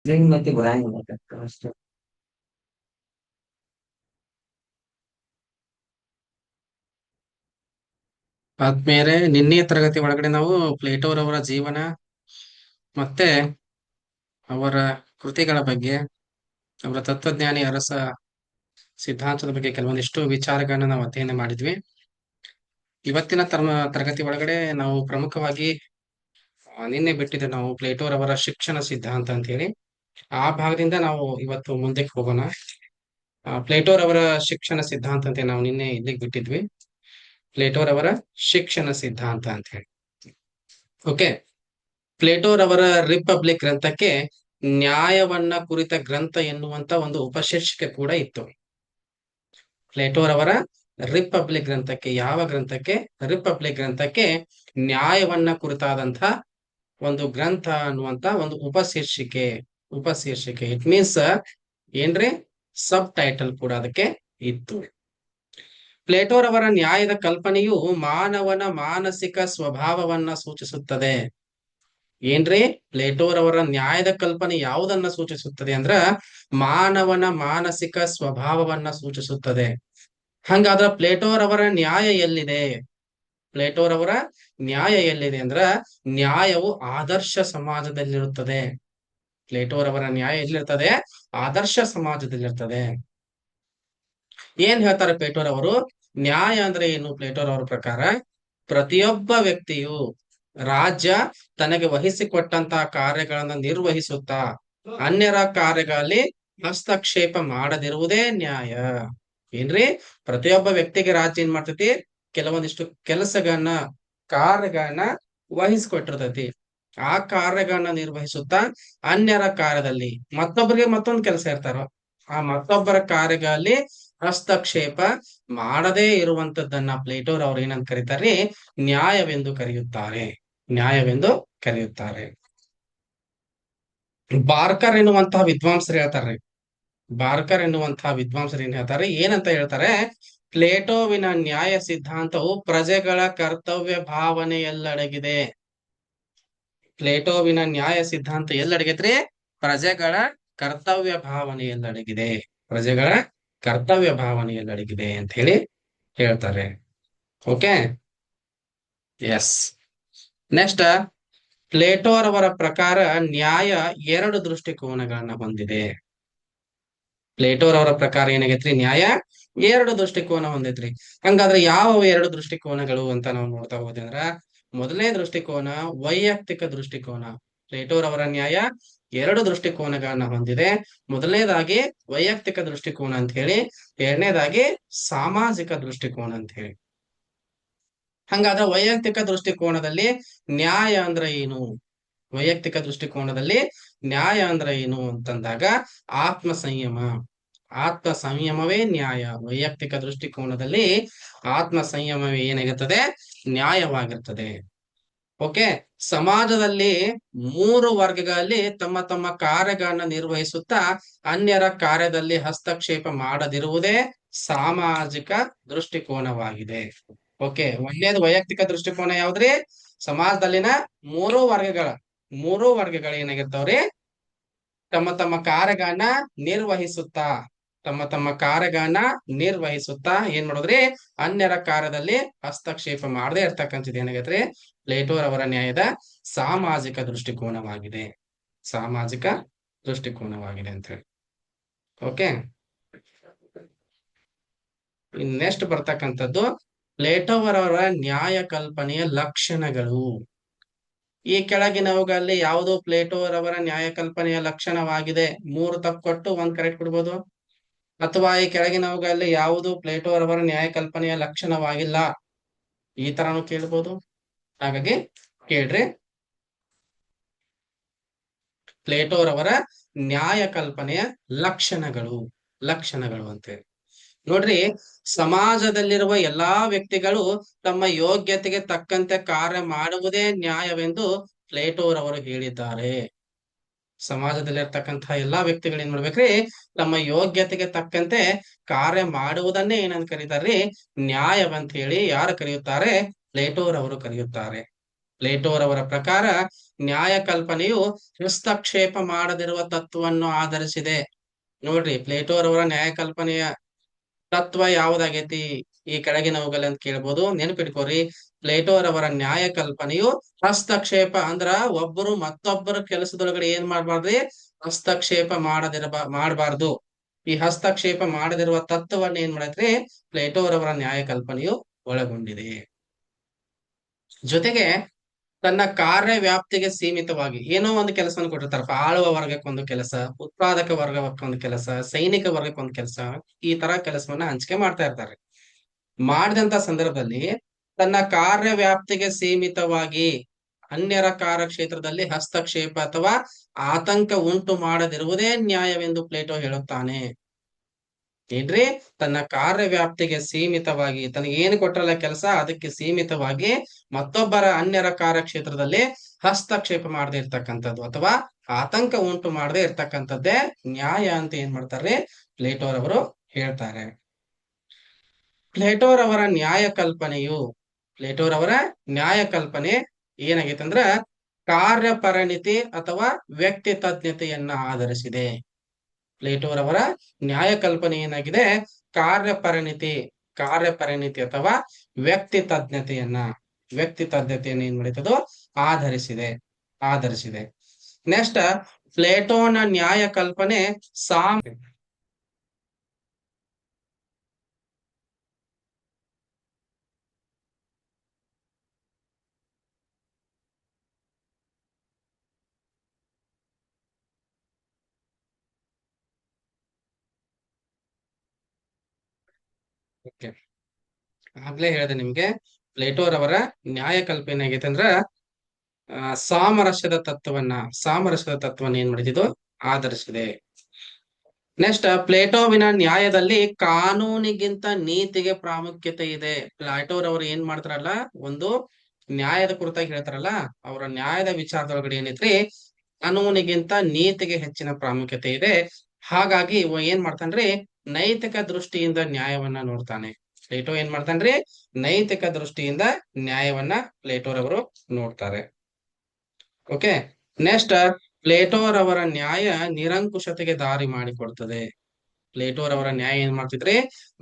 ಮತ್ತೆ ಬರಂಗಿಲ್ಲ ಅಷ್ಟೇ. ಆದ್ಮೇಲೆ ನಿನ್ನೆ ತರಗತಿ ಒಳಗಡೆ ನಾವು ಪ್ಲೇಟೋರವರ ಜೀವನ ಮತ್ತೆ ಅವರ ಕೃತಿಗಳ ಬಗ್ಗೆ, ಅವರ ತತ್ವಜ್ಞಾನಿ ಅರಸ ಸಿದ್ಧಾಂತದ ಬಗ್ಗೆ ಕೆಲವೊಂದಿಷ್ಟು ವಿಚಾರಗಳನ್ನ ನಾವು ಅಧ್ಯಯನ ಮಾಡಿದ್ವಿ. ಇವತ್ತಿನ ತರಗತಿ ಒಳಗಡೆ ನಾವು ಪ್ರಮುಖವಾಗಿ ನಿನ್ನೆ ಬಿಟ್ಟಿದ್ದೆ ನಾವು ಪ್ಲೇಟೋರವರ ಶಿಕ್ಷಣ ಸಿದ್ಧಾಂತ ಅಂತ ಹೇಳಿ. ಆ ಭಾಗದಿಂದ ನಾವು ಇವತ್ತು ಮುಂದಕ್ಕೆ ಹೋಗೋಣ. ಪ್ಲೇಟೋರವರ ಶಿಕ್ಷಣ ಸಿದ್ಧಾಂತ ಅಂತ ನಾವು ನಿನ್ನೆ ಇಲ್ಲಿಗೆ ಬಿಟ್ಟಿದ್ವಿ. ಪ್ಲೇಟೋರವರ ಶಿಕ್ಷಣ ಸಿದ್ಧಾಂತ ಅಂತ ಹೇಳಿ. ಓಕೆ. ಪ್ಲೇಟೋರವರ ರಿಪಬ್ಲಿಕ್ ಗ್ರಂಥಕ್ಕೆ ನ್ಯಾಯವನ್ನ ಕುರಿತ ಗ್ರಂಥ ಎನ್ನುವಂತ ಒಂದು ಉಪಶೀರ್ಷಿಕೆ ಕೂಡ ಇತ್ತು. ಪ್ಲೇಟೋರವರ ರಿಪಬ್ಲಿಕ್ ಗ್ರಂಥಕ್ಕೆ, ಯಾವ ಗ್ರಂಥಕ್ಕೆ? ರಿಪಬ್ಲಿಕ್ ಗ್ರಂಥಕ್ಕೆ ನ್ಯಾಯವನ್ನ ಕುರಿತಾದಂತ ಒಂದು ಗ್ರಂಥ ಅನ್ನುವಂತ ಒಂದು ಉಪಶೀರ್ಷಿಕೆ ಇಟ್ ಮೀನ್ಸ್ ಏನ್ರಿ ಸಬ್ ಟೈಟಲ್ ಕೂಡ ಅದಕ್ಕೆ ಇತ್ತು. ಪ್ಲೇಟೋರವರ ನ್ಯಾಯದ ಕಲ್ಪನೆಯು ಮಾನವನ ಮಾನಸಿಕ ಸ್ವಭಾವವನ್ನ ಸೂಚಿಸುತ್ತದೆ. ಏನ್ರಿ ಪ್ಲೇಟೋರವರ ನ್ಯಾಯದ ಕಲ್ಪನೆ ಯಾವುದನ್ನ ಸೂಚಿಸುತ್ತದೆ ಅಂದ್ರ ಮಾನವನ ಮಾನಸಿಕ ಸ್ವಭಾವವನ್ನ ಸೂಚಿಸುತ್ತದೆ. ಹಂಗಾದ್ರ ಪ್ಲೇಟೋರವರ ನ್ಯಾಯ ಎಲ್ಲಿದೆ? ಪ್ಲೇಟೋರವರ ನ್ಯಾಯ ಎಲ್ಲಿದೆ ಅಂದ್ರ ನ್ಯಾಯವು ಆದರ್ಶ ಸಮಾಜದಲ್ಲಿರುತ್ತದೆ. ಪ್ಲೇಟೋರವರ ನ್ಯಾಯ ಎಲ್ಲಿರ್ತದೆ? ಆದರ್ಶ ಸಮಾಜದಲ್ಲಿರ್ತದೆ. ಏನ್ ಹೇಳ್ತಾರೆ ಪ್ಲೇಟೋರವರು? ನ್ಯಾಯ ಅಂದ್ರೆ ಏನು? ಪ್ಲೇಟೋರವರ ಪ್ರಕಾರ ಪ್ರತಿಯೊಬ್ಬ ವ್ಯಕ್ತಿಯು ರಾಜ್ಯ ತನಗೆ ವಹಿಸಿಕೊಟ್ಟಂತಹ ಕಾರ್ಯಗಳನ್ನ ನಿರ್ವಹಿಸುತ್ತಾ ಅನ್ಯರ ಕಾರ್ಯಗಳಲ್ಲಿ ಹಸ್ತಕ್ಷೇಪ ಮಾಡದಿರುವುದೇ ನ್ಯಾಯ. ಏನ್ರಿ? ಪ್ರತಿಯೊಬ್ಬ ವ್ಯಕ್ತಿಗೆ ರಾಜ್ಯ ಏನ್ ಮಾಡ್ತೈತಿ? ಕೆಲವೊಂದಿಷ್ಟು ಕೆಲಸಗಳನ್ನ, ಕಾರ್ಯಗಳನ್ನ ವಹಿಸಿಕೊಟ್ಟಿರ್ತೈತಿ. ಆ ಕಾರ್ಯಗಳನ್ನ ನಿರ್ವಹಿಸುತ್ತಾ ಅನ್ಯರ ಕಾರ್ಯದಲ್ಲಿ ಮತ್ತೊಬ್ಬರಿಗೆ ಮತ್ತೊಂದು ಕೆಲಸ ಇರ್ತಾರ, ಆ ಮತ್ತೊಬ್ಬರ ಕಾರ್ಯಗಳಲ್ಲಿ ಹಸ್ತಕ್ಷೇಪ ಮಾಡದೇ ಇರುವಂತದ್ದನ್ನ ಪ್ಲೇಟೋರ್ ಅವ್ರು ಏನಂತ ಕರೀತಾರೆ? ನ್ಯಾಯವೆಂದು ಕರೆಯುತ್ತಾರೆ. ನ್ಯಾಯವೆಂದು ಕರೆಯುತ್ತಾರೆ. ಬಾರ್ಕರ್ ಎನ್ನುವಂತಹ ವಿದ್ವಾಂಸರು ಹೇಳ್ತಾರ್ರಿ. ಬಾರ್ಕರ್ ಎನ್ನುವಂತಹ ವಿದ್ವಾಂಸರು ಏನ್ ಹೇಳ್ತಾರೆ? ಏನಂತ ಹೇಳ್ತಾರೆ? ಪ್ಲೇಟೋವಿನ ನ್ಯಾಯ ಸಿದ್ಧಾಂತವು ಪ್ರಜೆಗಳ ಕರ್ತವ್ಯ ಭಾವನೆಯಲ್ಲಡಗಿದೆ. ಪ್ಲೇಟೋವಿನ ನ್ಯಾಯ ಸಿದ್ಧಾಂತ ಎಲ್ಲಡಗೈತ್ರಿ? ಪ್ರಜೆಗಳ ಕರ್ತವ್ಯ ಭಾವನೆಯಲ್ಲಡಗಿದೆ. ಪ್ರಜೆಗಳ ಕರ್ತವ್ಯ ಭಾವನೆಯಲ್ಲಡಗಿದೆ ಅಂತ ಹೇಳಿ ಹೇಳ್ತಾರೆ. ಓಕೆ. ಎಸ್. ನೆಕ್ಸ್ಟ್, ಪ್ಲೇಟೋರವರ ಪ್ರಕಾರ ನ್ಯಾಯ ಎರಡು ದೃಷ್ಟಿಕೋನಗಳನ್ನ ಹೊಂದಿದೆ. ಪ್ಲೇಟೋರವರ ಪ್ರಕಾರ ಏನಾಗೈತ್ರಿ? ನ್ಯಾಯ ಎರಡು ದೃಷ್ಟಿಕೋನ ಹೊಂದೈತ್ರಿ. ಹಂಗಾದ್ರೆ ಯಾವ ಎರಡು ದೃಷ್ಟಿಕೋನಗಳು ಅಂತ ನಾವು ನೋಡ್ತಾ ಹೋದ್ವಿ ಅಂದ್ರ, ಮೊದಲನೇ ದೃಷ್ಟಿಕೋನ ವೈಯಕ್ತಿಕ ದೃಷ್ಟಿಕೋನ. ಪ್ಲೇಟೋರವರ ನ್ಯಾಯ ಎರಡು ದೃಷ್ಟಿಕೋನಗಳನ್ನ ಹೊಂದಿದೆ. ಮೊದಲನೇದಾಗಿ ವೈಯಕ್ತಿಕ ದೃಷ್ಟಿಕೋನ ಅಂತ ಹೇಳಿ, ಎರಡನೇದಾಗಿ ಸಾಮಾಜಿಕ ದೃಷ್ಟಿಕೋನ ಅಂತ ಹೇಳಿ. ಹಂಗಾದ್ರೆ ವೈಯಕ್ತಿಕ ದೃಷ್ಟಿಕೋನದಲ್ಲಿ ನ್ಯಾಯ ಅಂದ್ರೆ ಏನು? ವೈಯಕ್ತಿಕ ದೃಷ್ಟಿಕೋನದಲ್ಲಿ ನ್ಯಾಯ ಅಂದ್ರೆ ಏನು ಅಂತಂದಾಗ ಆತ್ಮ ಸಂಯಮ. ಆತ್ಮ ಸಂಯಮವೇ ನ್ಯಾಯ. ವೈಯಕ್ತಿಕ ದೃಷ್ಟಿಕೋನದಲ್ಲಿ ಆತ್ಮ ಸಂಯಮವೇ ಏನಾಗಿರ್ತದೆ? ನ್ಯಾಯವಾಗಿರ್ತದೆ. ಓಕೆ. ಸಮಾಜದಲ್ಲಿ ಮೂರು ವರ್ಗಗಳಲ್ಲಿ ತಮ್ಮ ತಮ್ಮ ಕಾರ್ಯಗಳನ್ನ ನಿರ್ವಹಿಸುತ್ತಾ ಅನ್ಯರ ಕಾರ್ಯದಲ್ಲಿ ಹಸ್ತಕ್ಷೇಪ ಮಾಡದಿರುವುದೇ ಸಾಮಾಜಿಕ ದೃಷ್ಟಿಕೋನವಾಗಿದೆ. ಓಕೆ. ಒಂದೇದು ವೈಯಕ್ತಿಕ ದೃಷ್ಟಿಕೋನ ಯಾವ್ದ್ರಿ? ಸಮಾಜದಲ್ಲಿನ ಮೂರು ವರ್ಗಗಳು ಏನಾಗಿರ್ತಾವ್ರಿ? ತಮ್ಮ ತಮ್ಮ ಕಾರ್ಯಗಳನ್ನ ನಿರ್ವಹಿಸುತ್ತಾ ಏನ್ ಮಾಡೋದ್ರಿ? ಅನ್ಯರ ಕಾರ್ಯದಲ್ಲಿ ಹಸ್ತಕ್ಷೇಪ ಮಾಡದೇ ಇರ್ತಕ್ಕಂಥದ್ದು ಏನಾಗೈತ್ರಿ? ಪ್ಲೇಟೋರ್ ಅವರ ನ್ಯಾಯದ ಸಾಮಾಜಿಕ ದೃಷ್ಟಿಕೋನವಾಗಿದೆ. ಸಾಮಾಜಿಕ ದೃಷ್ಟಿಕೋನವಾಗಿದೆ ಅಂತ ಹೇಳಿ. ಓಕೆ. ಇನ್ ನೆಕ್ಸ್ಟ್ ಬರ್ತಕ್ಕಂಥದ್ದು ಪ್ಲೇಟೋವರವರ ನ್ಯಾಯ ಕಲ್ಪನೆಯ ಲಕ್ಷಣಗಳು. ಈ ಕೆಳಗಿನವುಗಳಲ್ಲಿ ಯಾವುದು ಪ್ಲೇಟೋರವರ ನ್ಯಾಯ ಕಲ್ಪನೆಯ ಲಕ್ಷಣವಾಗಿದೆ? ಮೂರು ತಪ್ಪು ಕೊಟ್ಟು ಒಂದ್ ಕರೆಕ್ಟ್ ಬಿಡ್ಬೋದು. ಅಥವಾ ಈ ಕೆಳಗಿನವುಗಳಲ್ಲಿ ಯಾವುದು ಪ್ಲೇಟೋರವರ ನ್ಯಾಯ ಕಲ್ಪನೆಯ ಲಕ್ಷಣವಾಗಿಲ್ಲ, ಈ ತರಾನು ಕೇಳ್ಬೋದು. ಹಾಗಾಗಿ ಕೇಳ್ರಿ, ಪ್ಲೇಟೋರವರ ನ್ಯಾಯ ಕಲ್ಪನೆಯ ಲಕ್ಷಣಗಳು ಅಂತೇಳಿ ನೋಡ್ರಿ. ಸಮಾಜದಲ್ಲಿರುವ ಎಲ್ಲಾ ವ್ಯಕ್ತಿಗಳು ತಮ್ಮ ಯೋಗ್ಯತೆಗೆ ತಕ್ಕಂತೆ ಕಾರ್ಯ ಮಾಡುವುದೇ ನ್ಯಾಯವೆಂದು ಪ್ಲೇಟೋರವರು ಹೇಳಿದ್ದಾರೆ. ಸಮಾಜದಲ್ಲಿರ್ತಕ್ಕಂತಹ ಎಲ್ಲಾ ವ್ಯಕ್ತಿಗಳು ಏನ್ ಮಾಡ್ಬೇಕ್ರಿ? ತಮ್ಮ ಯೋಗ್ಯತೆಗೆ ತಕ್ಕಂತೆ ಕಾರ್ಯ ಮಾಡುವುದನ್ನೇ ಏನಂತ ಕರೀತಾರ್ರಿ? ನ್ಯಾಯವಂತ ಹೇಳಿ ಯಾರು ಕರೆಯುತ್ತಾರೆ? ಪ್ಲೇಟೋರವರು ಕರೆಯುತ್ತಾರೆ. ಪ್ಲೇಟೋರವರ ಪ್ರಕಾರ ನ್ಯಾಯ ಕಲ್ಪನೆಯು ಹಸ್ತಕ್ಷೇಪ ಮಾಡದಿರುವ ತತ್ವವನ್ನು ಆಧರಿಸಿದೆ. ನೋಡ್ರಿ, ಪ್ಲೇಟೋರವರ ನ್ಯಾಯ ಕಲ್ಪನೆಯ ತತ್ವ ಯಾವ್ದಾಗೈತಿ ಈ ಕೆಳಗಿನವುಗಳ ಅಂತ ಕೇಳ್ಬೋದು. ನೆನಪಿಟ್ಕೋರಿ, ಪ್ಲೇಟೋರವರ ನ್ಯಾಯ ಕಲ್ಪನೆಯು ಹಸ್ತಕ್ಷೇಪ ಅಂದ್ರ ಒಬ್ಬರು ಮತ್ತೊಬ್ಬರ ಕೆಲಸದೊಳಗಡೆ ಏನ್ ಮಾಡ್ಬಾರ್ದ್ರಿ, ಹಸ್ತಕ್ಷೇಪ ಮಾಡಬಾರ್ದು. ಈ ಹಸ್ತಕ್ಷೇಪ ಮಾಡದಿರುವ ತತ್ವವನ್ನು ಏನ್ ಮಾಡೈತ್ರಿ, ಪ್ಲೇಟೋರವರ ನ್ಯಾಯ ಕಲ್ಪನೆಯು ಒಳಗೊಂಡಿದೆ. ಜೊತೆಗೆ ತನ್ನ ಕಾರ್ಯ ವ್ಯಾಪ್ತಿಗೆ ಸೀಮಿತವಾಗಿ ಏನೋ ಒಂದು ಕೆಲಸವನ್ನು ಕೊಟ್ಟಿರ್ತಾರಪ್ಪ, ಆಳುವ ವರ್ಗಕ್ಕೊಂದು ಕೆಲಸ, ಉತ್ಪಾದಕ ವರ್ಗಕ್ಕೊಂದು ಕೆಲಸ, ಸೈನಿಕ ವರ್ಗಕ್ಕೊಂದು ಕೆಲಸ, ಈ ತರ ಕೆಲಸವನ್ನ ಹಂಚಿಕೆ ಮಾಡ್ತಾ ಇರ್ತಾರೆ. ಮಾಡಿದಂತ ಸಂದರ್ಭದಲ್ಲಿ ತನ್ನ ಕಾರ್ಯ ವ್ಯಾಪ್ತಿಗೆ ಸೀಮಿತವಾಗಿ ಅನ್ಯರ ಕಾರ್ಯಕ್ಷೇತ್ರದಲ್ಲಿ ಹಸ್ತಕ್ಷೇಪ ಅಥವಾ ಆತಂಕ ಉಂಟು ಮಾಡದಿರುವುದೇ ನ್ಯಾಯವೆಂದು ಪ್ಲೇಟೋ ಹೇಳುತ್ತಾನೆ. ಏನ್ರಿ, ತನ್ನ ಕಾರ್ಯ ವ್ಯಾಪ್ತಿಗೆ ಸೀಮಿತವಾಗಿ, ತನಗೆ ಏನು ಕೊಟ್ಟರಲ್ಲ ಕೆಲಸ ಅದಕ್ಕೆ ಸೀಮಿತವಾಗಿ ಮತ್ತೊಬ್ಬರ ಅನ್ಯರ ಕಾರ್ಯಕ್ಷೇತ್ರದಲ್ಲಿ ಹಸ್ತಕ್ಷೇಪ ಮಾಡದೇ ಇರ್ತಕ್ಕಂಥದ್ದು ಅಥವಾ ಆತಂಕ ಉಂಟು ಮಾಡದೇ ಇರ್ತಕ್ಕಂಥದ್ದೇ ನ್ಯಾಯ ಅಂತ ಏನ್ ಮಾಡ್ತಾರೆ, ಪ್ಲೇಟೋರವರು ಹೇಳ್ತಾರೆ. ಪ್ಲೇಟೋರವರ ನ್ಯಾಯ ಕಲ್ಪನೆ ಏನಾಗೈತೆ ಅಂದ್ರ ಕಾರ್ಯಪರಿಣಿತಿ ಅಥವಾ ವ್ಯಕ್ತಿ ತಜ್ಞತೆಯನ್ನ ಆಧರಿಸಿದೆ. ಪ್ಲೇಟೋರವರ ನ್ಯಾಯ ಕಲ್ಪನೆ ಏನಾಗಿದೆ, ಕಾರ್ಯಪರಿಣಿತಿ ಅಥವಾ ವ್ಯಕ್ತಿ ತಜ್ಞತೆಯನ್ನ ಏನ್ ಮಾಡಿತದೋ ಆಧರಿಸಿದೆ. ನೆಕ್ಸ್ಟ್, ಪ್ಲೇಟೋನ ನ್ಯಾಯ ಕಲ್ಪನೆ ಆಗ್ಲೇ ಹೇಳಿದೆ ನಿಮ್ಗೆ, ಪ್ಲೇಟೋರವರ ನ್ಯಾಯ ಕಲ್ಪನೆ ಆಗೈತೆ ಅಂದ್ರ ಸಾಮರಸ್ಯದ ತತ್ವವನ್ನ ಏನ್ ಮಾಡಿದ್ದು ಆಧರಿಸಿದೆ. ನೆಕ್ಸ್ಟ್, ಪ್ಲೇಟೋವಿನ ನ್ಯಾಯದಲ್ಲಿ ಕಾನೂನಿಗಿಂತ ನೀತಿಗೆ ಪ್ರಾಮುಖ್ಯತೆ ಇದೆ. ಪ್ಲೇಟೋರವರು ಏನ್ ಮಾಡ್ತಾರಲ್ಲ, ಒಂದು ನ್ಯಾಯದ ಕುರಿತಾಗಿ ಹೇಳ್ತಾರಲ್ಲ, ಅವರ ನ್ಯಾಯದ ವಿಚಾರದೊಳಗಡೆ ಏನೈತ್ರಿ, ಕಾನೂನಿಗಿಂತ ನೀತಿಗೆ ಹೆಚ್ಚಿನ ಪ್ರಾಮುಖ್ಯತೆ ಇದೆ. ಹಾಗಾಗಿ ಇವ ಏನ್ ಮಾಡ್ತಾನ್ರಿ, ನೈತಿಕ ದೃಷ್ಟಿಯಿಂದ ನ್ಯಾಯವನ್ನ ನೋಡ್ತಾನೆ. ಪ್ಲೇಟೋ ಏನ್ ಮಾಡ್ತಾನ್ರಿ, ನೈತಿಕ ದೃಷ್ಟಿಯಿಂದ ನ್ಯಾಯವನ್ನ ಪ್ಲೇಟೋರವರು ನೋಡ್ತಾರೆ. ಓಕೆ. ನೆಕ್ಸ್ಟ್, ಪ್ಲೇಟೋರವರ ನ್ಯಾಯ ನಿರಂಕುಶತೆಗೆ ದಾರಿ ಮಾಡಿಕೊಡ್ತದೆ. ಪ್ಲೇಟೋರವರ ನ್ಯಾಯ ಏನ್ ಮಾಡ್ತಿದ್ರಿ,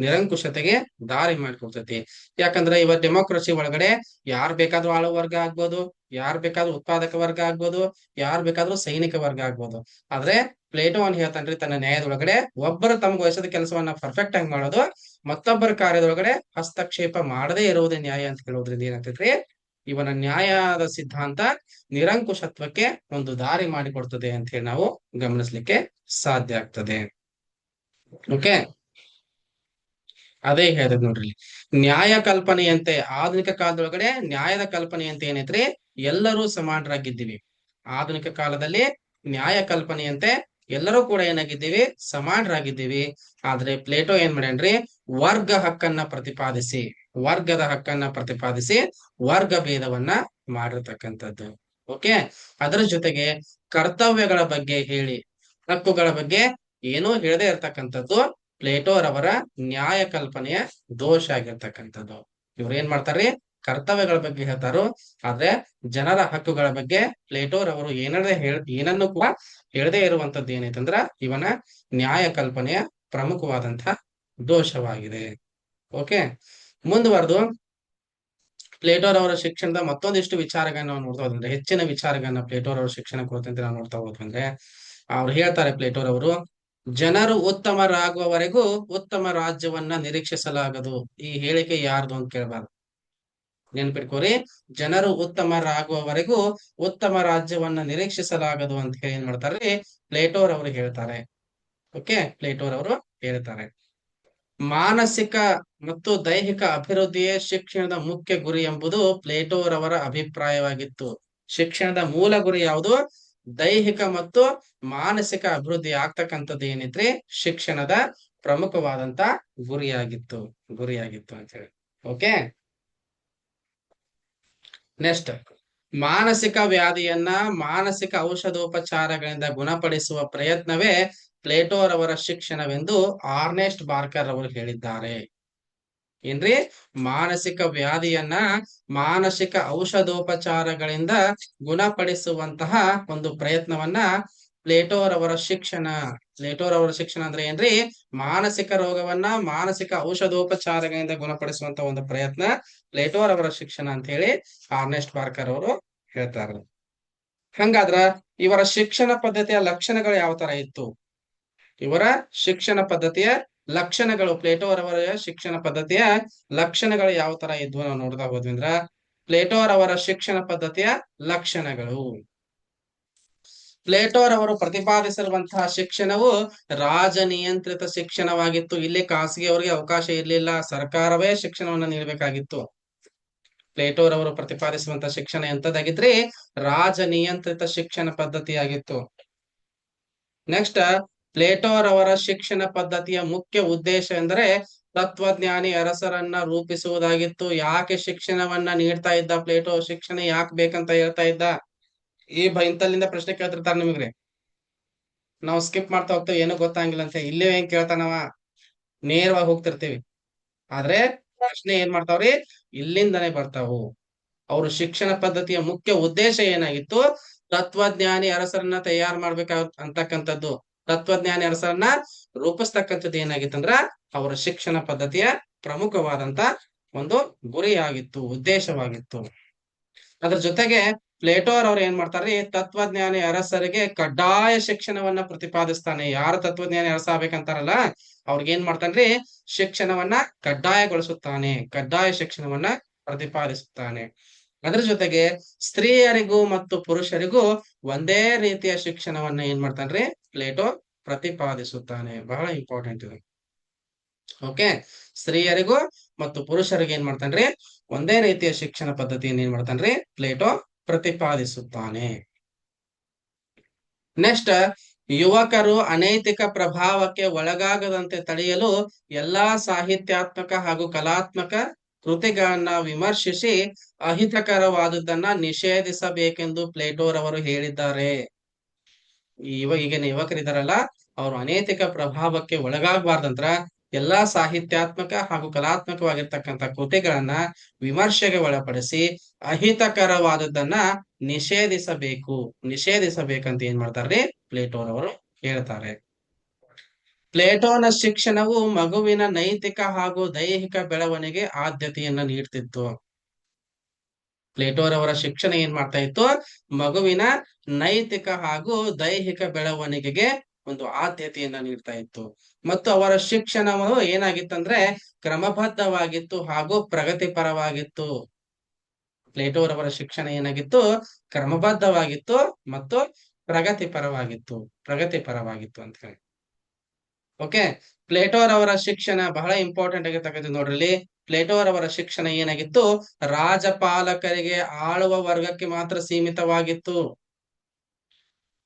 ನಿರಂಕುಶತೆಗೆ ದಾರಿ ಮಾಡಿಕೊಡ್ತೈತಿ. ಯಾಕಂದ್ರೆ ಇವತ್ ಡೆಮೋಕ್ರಸಿ ಒಳಗಡೆ ಯಾರು ಬೇಕಾದ್ರೂ ಆಳುವ ವರ್ಗ ಆಗ್ಬೋದು, ಯಾರು ಬೇಕಾದ್ರೂ ಉತ್ಪಾದಕ ವರ್ಗ ಆಗ್ಬೋದು, ಯಾರು ಬೇಕಾದ್ರೂ ಸೈನಿಕ ವರ್ಗ ಆಗ್ಬೋದು. ಆದ್ರೆ ಪ್ಲೇಟೋ ಅನ್ ಹೇಳ್ತಾನ್ರಿ, ತನ್ನ ನ್ಯಾಯದೊಳಗಡೆ ಒಬ್ಬರು ತಮ್ಗೆ ವಹಿಸಿದ ಕೆಲಸವನ್ನ ಪರ್ಫೆಕ್ಟ್ ಆಗಿ ಮಾಡೋದು, ಮತ್ತೊಬ್ಬರ ಕಾರ್ಯದೊಳಗಡೆ ಹಸ್ತಕ್ಷೇಪ ಮಾಡದೇ ಇರುವುದೇ ನ್ಯಾಯ ಅಂತ ಹೇಳೋದ್ರಿಂದ ಏನಾಗ್ತೈತ್ರಿ, ಇವನ ನ್ಯಾಯದ ಸಿದ್ಧಾಂತ ನಿರಂಕುಶತ್ವಕ್ಕೆ ಒಂದು ದಾರಿ ಮಾಡಿಕೊಡ್ತದೆ ಅಂತ ಹೇಳಿ ನಾವು ಗಮನಿಸ್ಲಿಕ್ಕೆ ಸಾಧ್ಯ ಆಗ್ತದೆ. ಓಕೆ, ಅದೇ ಹೇಳಿದ್ ನೋಡ್ರಿ, ನ್ಯಾಯ ಕಲ್ಪನೆಯಂತೆ ಆಧುನಿಕ ಕಾಲದೊಳಗಡೆ ನ್ಯಾಯದ ಕಲ್ಪನೆಯಂತೆ ಏನೈತ್ರಿ, ಎಲ್ಲರೂ ಸಮಾನರಾಗಿದ್ದೀವಿ. ಆಧುನಿಕ ಕಾಲದಲ್ಲಿ ನ್ಯಾಯ ಕಲ್ಪನೆಯಂತೆ ಎಲ್ಲರೂ ಕೂಡ ಏನಾಗಿದ್ದೀವಿ, ಸಮಾನರಾಗಿದ್ದೀವಿ. ಆದ್ರೆ ಪ್ಲೇಟೋ ಏನ್ ಮಾಡ್ಯಾನ್ರಿ, ವರ್ಗದ ಹಕ್ಕನ್ನ ಪ್ರತಿಪಾದಿಸಿ ವರ್ಗ ಭೇದವನ್ನ ಮಾಡಿರ್ತಕ್ಕಂಥದ್ದು. ಓಕೆ, ಅದರ ಜೊತೆಗೆ ಕರ್ತವ್ಯಗಳ ಬಗ್ಗೆ ಹೇಳಿ ಹಕ್ಕುಗಳ ಬಗ್ಗೆ ಏನೂ ಹೇಳದೇ ಇರ್ತಕ್ಕಂಥದ್ದು ಪ್ಲೇಟೋರವರ ನ್ಯಾಯ ಕಲ್ಪನೆಯ ದೋಷ ಆಗಿರ್ತಕ್ಕಂಥದ್ದು. ಇವ್ರು ಏನ್ ಮಾಡ್ತಾರ್ರಿ, ಕರ್ತವ್ಯಗಳ ಬಗ್ಗೆ ಹೇಳ್ತಾರೋ, ಆದ್ರೆ ಜನರ ಹಕ್ಕುಗಳ ಬಗ್ಗೆ ಪ್ಲೇಟೋರವರು ಏನನ್ನು ಕೂಡ ಹೇಳದೇ ಇರುವಂತದ್ದು ಏನೈತಂದ್ರ ಇವನ ನ್ಯಾಯ ಕಲ್ಪನೆಯ ಪ್ರಮುಖವಾದಂತಹ ದೋಷವಾಗಿದೆ. ಓಕೆ, ಮುಂದುವರೆದು ಪ್ಲೇಟೋರವರ ಶಿಕ್ಷಣದ ಮತ್ತೊಂದಿಷ್ಟು ವಿಚಾರಗಳನ್ನ ನಾವು ನೋಡ್ತಾ ಹೋದ್ರೆ, ಹೆಚ್ಚಿನ ವಿಚಾರಗಳನ್ನ ಪ್ಲೇಟೋರವರ ಶಿಕ್ಷಣ ಕುರಿತಂತೆ ನಾವು ನೋಡ್ತಾ ಹೋದ್ವಂದ್ರೆ, ಅವ್ರು ಹೇಳ್ತಾರೆ ಪ್ಲೇಟೋರವರು, ಜನರು ಉತ್ತಮರಾಗುವವರೆಗೂ ಉತ್ತಮ ರಾಜ್ಯವನ್ನ ನಿರೀಕ್ಷಿಸಲಾಗದು. ಈ ಹೇಳಿಕೆ ಯಾರ್ದು ಅಂತ ಕೇಳಬಾರ್ದು, ನೆನ್ಪಿಟ್ಕೋರಿ. ಜನರು ಉತ್ತಮರಾಗುವವರೆಗೂ ಉತ್ತಮ ರಾಜ್ಯವನ್ನ ನಿರೀಕ್ಷಿಸಲಾಗದು ಅಂತ ಹೇಳಿ ಏನ್ ಮಾಡ್ತಾರೆ, ಪ್ಲೇಟೋರವರು ಹೇಳ್ತಾರೆ. ಓಕೆ, ಪ್ಲೇಟೋರವರು ಹೇಳ್ತಾರೆ, ಮಾನಸಿಕ ಮತ್ತು ದೈಹಿಕ ಅಭಿವೃದ್ಧಿಯೇ ಶಿಕ್ಷಣದ ಮುಖ್ಯ ಗುರಿ ಎಂಬುದು ಪ್ಲೇಟೋರವರ ಅಭಿಪ್ರಾಯವಾಗಿತ್ತು. ಶಿಕ್ಷಣದ ಮೂಲ ಗುರಿ ಯಾವುದು, ದೈಹಿಕ ಮತ್ತು ಮಾನಸಿಕ ಅಭಿವೃದ್ಧಿ ಆಗ್ತಕ್ಕಂಥದ್ದು ಏನೈತ್ರಿ, ಶಿಕ್ಷಣದ ಪ್ರಮುಖವಾದಂತ ಗುರಿಯಾಗಿತ್ತು ಅಂತ ಹೇಳಿ. ಓಕೆ, ನೆಕ್ಸ್ಟ್, ಮಾನಸಿಕ ವ್ಯಾಧಿಯನ್ನ ಮಾನಸಿಕ ಔಷಧೋಪಚಾರಗಳಿಂದ ಗುಣಪಡಿಸುವ ಪ್ರಯತ್ನವೇ ಪ್ಲೇಟೋರವರ ಶಿಕ್ಷಣವೆಂದು ಆರ್ನೆಸ್ಟ್ ಬಾರ್ಕರ್ ಅವರು ಹೇಳಿದ್ದಾರೆ. ಏನ್ರಿ? ಮಾನಸಿಕ ವ್ಯಾಧಿಯನ್ನ ಮಾನಸಿಕ ಔಷಧೋಪಚಾರಗಳಿಂದ ಗುಣಪಡಿಸುವಂತಹ ಒಂದು ಪ್ರಯತ್ನವನ್ನ ಪ್ಲೇಟೋರವರ ಶಿಕ್ಷಣ. ಪ್ಲೇಟೋರವರ ಶಿಕ್ಷಣ ಅಂದ್ರೆ ಏನ್ರಿ? ಮಾನಸಿಕ ರೋಗವನ್ನ ಮಾನಸಿಕ ಔಷಧೋಪಚಾರಗಳಿಂದ ಗುಣಪಡಿಸುವಂತ ಒಂದು ಪ್ರಯತ್ನ ಪ್ಲೇಟೋರವರ ಶಿಕ್ಷಣ ಅಂತ ಹೇಳಿ ಅರ್ನೆಸ್ಟ್ ಪಾರ್ಕರ್ ಅವರು ಹೇಳ್ತಾರೆ. ಹಂಗಾದ್ರ ಇವರ ಶಿಕ್ಷಣ ಪದ್ಧತಿಯ ಲಕ್ಷಣಗಳು ಯಾವ ತರ ಇತ್ತು? ಇವರ ಶಿಕ್ಷಣ ಪದ್ಧತಿಯ ಲಕ್ಷಣಗಳು, ಪ್ಲೇಟೋರವರ ಶಿಕ್ಷಣ ಪದ್ಧತಿಯ ಲಕ್ಷಣಗಳು ಯಾವ ತರ ಇದ್ವು ನಾವು ನೋಡ್ತಾ ಹೋದ್ವಿ ಅಂದ್ರ, ಪ್ಲೇಟೋರವರ ಶಿಕ್ಷಣ ಪದ್ಧತಿಯ ಲಕ್ಷಣಗಳು. ಪ್ಲೇಟೋರವರು ಪ್ರತಿಪಾದಿಸಿರುವಂತಹ ಶಿಕ್ಷಣವು ರಾಜ ನಿಯಂತ್ರಿತ ಶಿಕ್ಷಣವಾಗಿತ್ತು. ಇಲ್ಲಿ ಖಾಸಗಿಯವರಿಗೆ ಅವಕಾಶ ಇರಲಿಲ್ಲ, ಸರ್ಕಾರವೇ ಶಿಕ್ಷಣವನ್ನು ನೀಡಬೇಕಾಗಿತ್ತು. ಪ್ಲೇಟೋರವರು ಪ್ರತಿಪಾದಿಸುವಂತಹ ಶಿಕ್ಷಣ ಎಂತದಾಗಿದ್ರಿ? ರಾಜ ನಿಯಂತ್ರಿತ ಶಿಕ್ಷಣ ಪದ್ಧತಿಯಾಗಿತ್ತು. ನೆಕ್ಸ್ಟ್, ಪ್ಲೇಟೋರವರ ಶಿಕ್ಷಣ ಪದ್ಧತಿಯ ಮುಖ್ಯ ಉದ್ದೇಶ ಎಂದರೆ ತತ್ವಜ್ಞಾನಿ ಅರಸರನ್ನ ರೂಪಿಸುವುದಾಗಿತ್ತು. ಯಾಕೆ ಶಿಕ್ಷಣವನ್ನ ನೀಡ್ತಾ ಇದ್ದ ಪ್ಲೇಟೋ? ಶಿಕ್ಷಣ ಯಾಕೆ ಬೇಕಂತ ಹೇಳ್ತಾ ಇದ್ದ? ಇಂತಲ್ಲಿಂದ ಪ್ರಶ್ನೆ ಕೇಳ್ತಿರ್ತಾರ ನಿಮ್ಗ್ರಿ. ನಾವು ಸ್ಕಿಪ್ ಮಾಡ್ತಾ ಹೋಗ್ತೇವೆ, ಏನು ಗೊತ್ತಾಗಿಲ್ಲ ಅಂತ. ಇಲ್ಲೇ ಹೆಂಗ್ ಕೇಳ್ತಾನವ, ನೇರವಾಗಿ ಹೋಗ್ತಿರ್ತೀವಿ. ಆದ್ರೆ ಪ್ರಶ್ನೆ ಏನ್ ಮಾಡ್ತಾವ್ರಿ? ಇಲ್ಲಿಂದನೇ ಬರ್ತಾವು. ಅವ್ರ ಶಿಕ್ಷಣ ಪದ್ಧತಿಯ ಮುಖ್ಯ ಉದ್ದೇಶ ಏನಾಗಿತ್ತು? ತತ್ವಜ್ಞಾನಿ ಅರಸರನ್ನ ತಯಾರು ಅಂತಕ್ಕಂಥದ್ದು. ತತ್ವಜ್ಞಾನಿ ಅರಸರನ್ನ ರೂಪಿಸ್ತಕ್ಕಂಥದ್ದು ಏನಾಗಿತ್ತಂದ್ರ ಅವರ ಶಿಕ್ಷಣ ಪದ್ಧತಿಯ ಪ್ರಮುಖವಾದಂತ ಒಂದು ಗುರಿಯಾಗಿತ್ತು, ಉದ್ದೇಶವಾಗಿತ್ತು. ಅದ್ರ ಜೊತೆಗೆ ಪ್ಲೇಟೋರ್ ಏನ್ ಮಾಡ್ತಾರ್ರಿ? ತತ್ವಜ್ಞಾನಿ ಅರಸರಿಗೆ ಕಡ್ಡಾಯ ಶಿಕ್ಷಣವನ್ನ ಪ್ರತಿಪಾದಿಸ್ತಾನೆ. ಯಾರು ತತ್ವಜ್ಞಾನಿ ಅರಸ ಆಗ್ಬೇಕಂತಾರಲ್ಲ ಅವ್ರಿಗೆ ಏನ್ ಮಾಡ್ತಾನ್ರಿ? ಶಿಕ್ಷಣವನ್ನ ಕಡ್ಡಾಯಗೊಳಿಸುತ್ತಾನೆ, ಕಡ್ಡಾಯ ಶಿಕ್ಷಣವನ್ನ ಪ್ರತಿಪಾದಿಸುತ್ತಾನೆ. ಅದ್ರ ಜೊತೆಗೆ ಸ್ತ್ರೀಯರಿಗೂ ಮತ್ತು ಪುರುಷರಿಗೂ ಒಂದೇ ರೀತಿಯ ಶಿಕ್ಷಣವನ್ನ ಏನ್ ಮಾಡ್ತಾನ್ರಿ? ಪ್ಲೇಟೋ ಪ್ರತಿಪಾದಿಸುತ್ತಾನೆ. ಬಹಳ ಇಂಪಾರ್ಟೆಂಟ್ ಇದು. ಓಕೆ, ಸ್ತ್ರೀಯರಿಗೂ ಮತ್ತು ಪುರುಷರಿಗೆ ಏನ್ ಮಾಡ್ತಾನ್ರಿ? ಒಂದೇ ರೀತಿಯ ಶಿಕ್ಷಣ ಪದ್ಧತಿಯನ್ನು ಏನ್ ಮಾಡ್ತಾನ್ರಿ? ಪ್ಲೇಟೋ ಪ್ರತಿಪಾದಿಸುತ್ತಾನೆ. ನೆಕ್ಸ್ಟ್, ಯುವಕರು ಅನೈತಿಕ ಪ್ರಭಾವಕ್ಕೆ ಒಳಗಾಗದಂತೆ ತಡೆಯಲು ಎಲ್ಲಾ ಸಾಹಿತ್ಯಾತ್ಮಕ ಹಾಗೂ ಕಲಾತ್ಮಕ ಕೃತಿಗಳನ್ನ ವಿಮರ್ಶಿಸಿ ಅಹಿತಕರವಾದದ್ದನ್ನ ನಿಷೇಧಿಸಬೇಕೆಂದು ಪ್ಲೇಟೋರವರು ಹೇಳಿದ್ದಾರೆ. ಈಗಿನ ಯುವಕರಿದಾರಲ್ಲ, ಅವರು ಅನೈತಿಕ ಪ್ರಭಾವಕ್ಕೆ ಒಳಗಾಗಬಾರ್ದಂದ್ರ ಎಲ್ಲಾ ಸಾಹಿತ್ಯಾತ್ಮಕ ಹಾಗೂ ಕಲಾತ್ಮಕವಾಗಿರ್ತಕ್ಕಂಥ ಕೃತಿಗಳನ್ನ ವಿಮರ್ಶೆಗೆ ಒಳಪಡಿಸಿ ಅಹಿತಕರವಾದದ್ದನ್ನ ನಿಷೇಧಿಸಬೇಕಂತ ಏನ್ ಮಾಡ್ತಾರ್ರಿ? ಪ್ಲೇಟೋರವರು ಹೇಳ್ತಾರೆ. ಪ್ಲೇಟೋನ ಶಿಕ್ಷಣವು ಮಗುವಿನ ನೈತಿಕ ಹಾಗೂ ದೈಹಿಕ ಬೆಳವಣಿಗೆ ಆದ್ಯತೆಯನ್ನ ನೀಡ್ತಿತ್ತು. ಪ್ಲೇಟೋರವರ ಶಿಕ್ಷಣ ಏನ್ ಮಾಡ್ತಾ ಇತ್ತು? ಮಗುವಿನ ನೈತಿಕ ಹಾಗೂ ದೈಹಿಕ ಬೆಳವಣಿಗೆಗೆ ಒಂದು ಆದ್ಯತೆಯನ್ನ ನೀಡ್ತಾ ಇತ್ತು. ಮತ್ತು ಅವರ ಶಿಕ್ಷಣವು ಏನಾಗಿತ್ತಂದ್ರೆ ಕ್ರಮಬದ್ಧವಾಗಿತ್ತು ಹಾಗೂ ಪ್ರಗತಿಪರವಾಗಿತ್ತು. ಪ್ಲೇಟೋರವರ ಶಿಕ್ಷಣ ಏನಾಗಿತ್ತು? ಕ್ರಮಬದ್ಧವಾಗಿತ್ತು ಮತ್ತು ಪ್ರಗತಿಪರವಾಗಿತ್ತು ಅಂತ ಹೇಳಿ. ಓಕೆ, ಪ್ಲೇಟೋರವರ ಶಿಕ್ಷಣ ಬಹಳ ಇಂಪಾರ್ಟೆಂಟ್ ಆಗಿರ್ತಕ್ಕಂಥ ನೋಡ್ರಿ. ಪ್ಲೇಟೋರವರ ಶಿಕ್ಷಣ ಏನಾಗಿತ್ತು? ರಾಜಪಾಲಕರಿಗೆ, ಆಳುವ ವರ್ಗಕ್ಕೆ ಮಾತ್ರ ಸೀಮಿತವಾಗಿತ್ತು.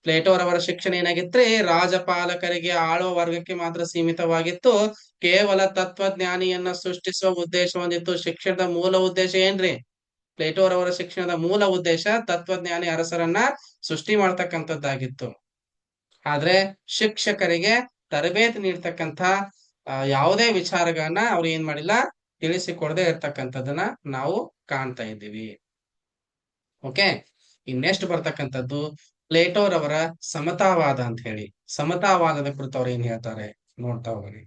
ಪ್ಲೇಟೋರವರ ಶಿಕ್ಷಣ ಏನಾಗಿತ್ರಿ? ರಾಜಪಾಲಕರಿಗೆ, ಆಳುವ ವರ್ಗಕ್ಕೆ ಮಾತ್ರ ಸೀಮಿತವಾಗಿತ್ತು. ಕೇವಲ ತತ್ವಜ್ಞಾನಿಯನ್ನ ಸೃಷ್ಟಿಸುವ ಉದ್ದೇಶ ಹೊಂದಿತ್ತು. ಶಿಕ್ಷಣದ ಮೂಲ ಉದ್ದೇಶ ಏನ್ರಿ? ಪ್ಲೇಟೋರವರ ಶಿಕ್ಷಣದ ಮೂಲ ಉದ್ದೇಶ ತತ್ವಜ್ಞಾನಿ ಅರಸರನ್ನ ಸೃಷ್ಟಿ ಮಾಡ್ತಕ್ಕಂಥದ್ದಾಗಿತ್ತು. ಆದ್ರೆ ಶಿಕ್ಷಕರಿಗೆ ತರಬೇತಿ ನೀಡ್ತಕ್ಕಂಥ ಯಾವುದೇ ವಿಚಾರಗಳನ್ನ ಅವ್ರು ಏನ್ ಮಾಡಿಲ್ಲ, ತಿಳಿಸಿಕೊಡದೆ ಇರ್ತಕ್ಕಂಥದ್ದನ್ನ ನಾವು ಕಾಣ್ತಾ ಇದ್ದೀವಿ. ಓಕೆ, ಇನ್ನೆಷ್ಟು ಬರ್ತಕ್ಕಂಥದ್ದು ಪ್ಲೇಟೋರವರ ಸಮತಾವಾದ ಅಂತ ಹೇಳಿ. ಸಮತಾವಾದದ ಕುರಿತು ಅವ್ರು ಏನ್ ಹೇಳ್ತಾರೆ ನೋಡ್ತಾ ಹೋಗಿ.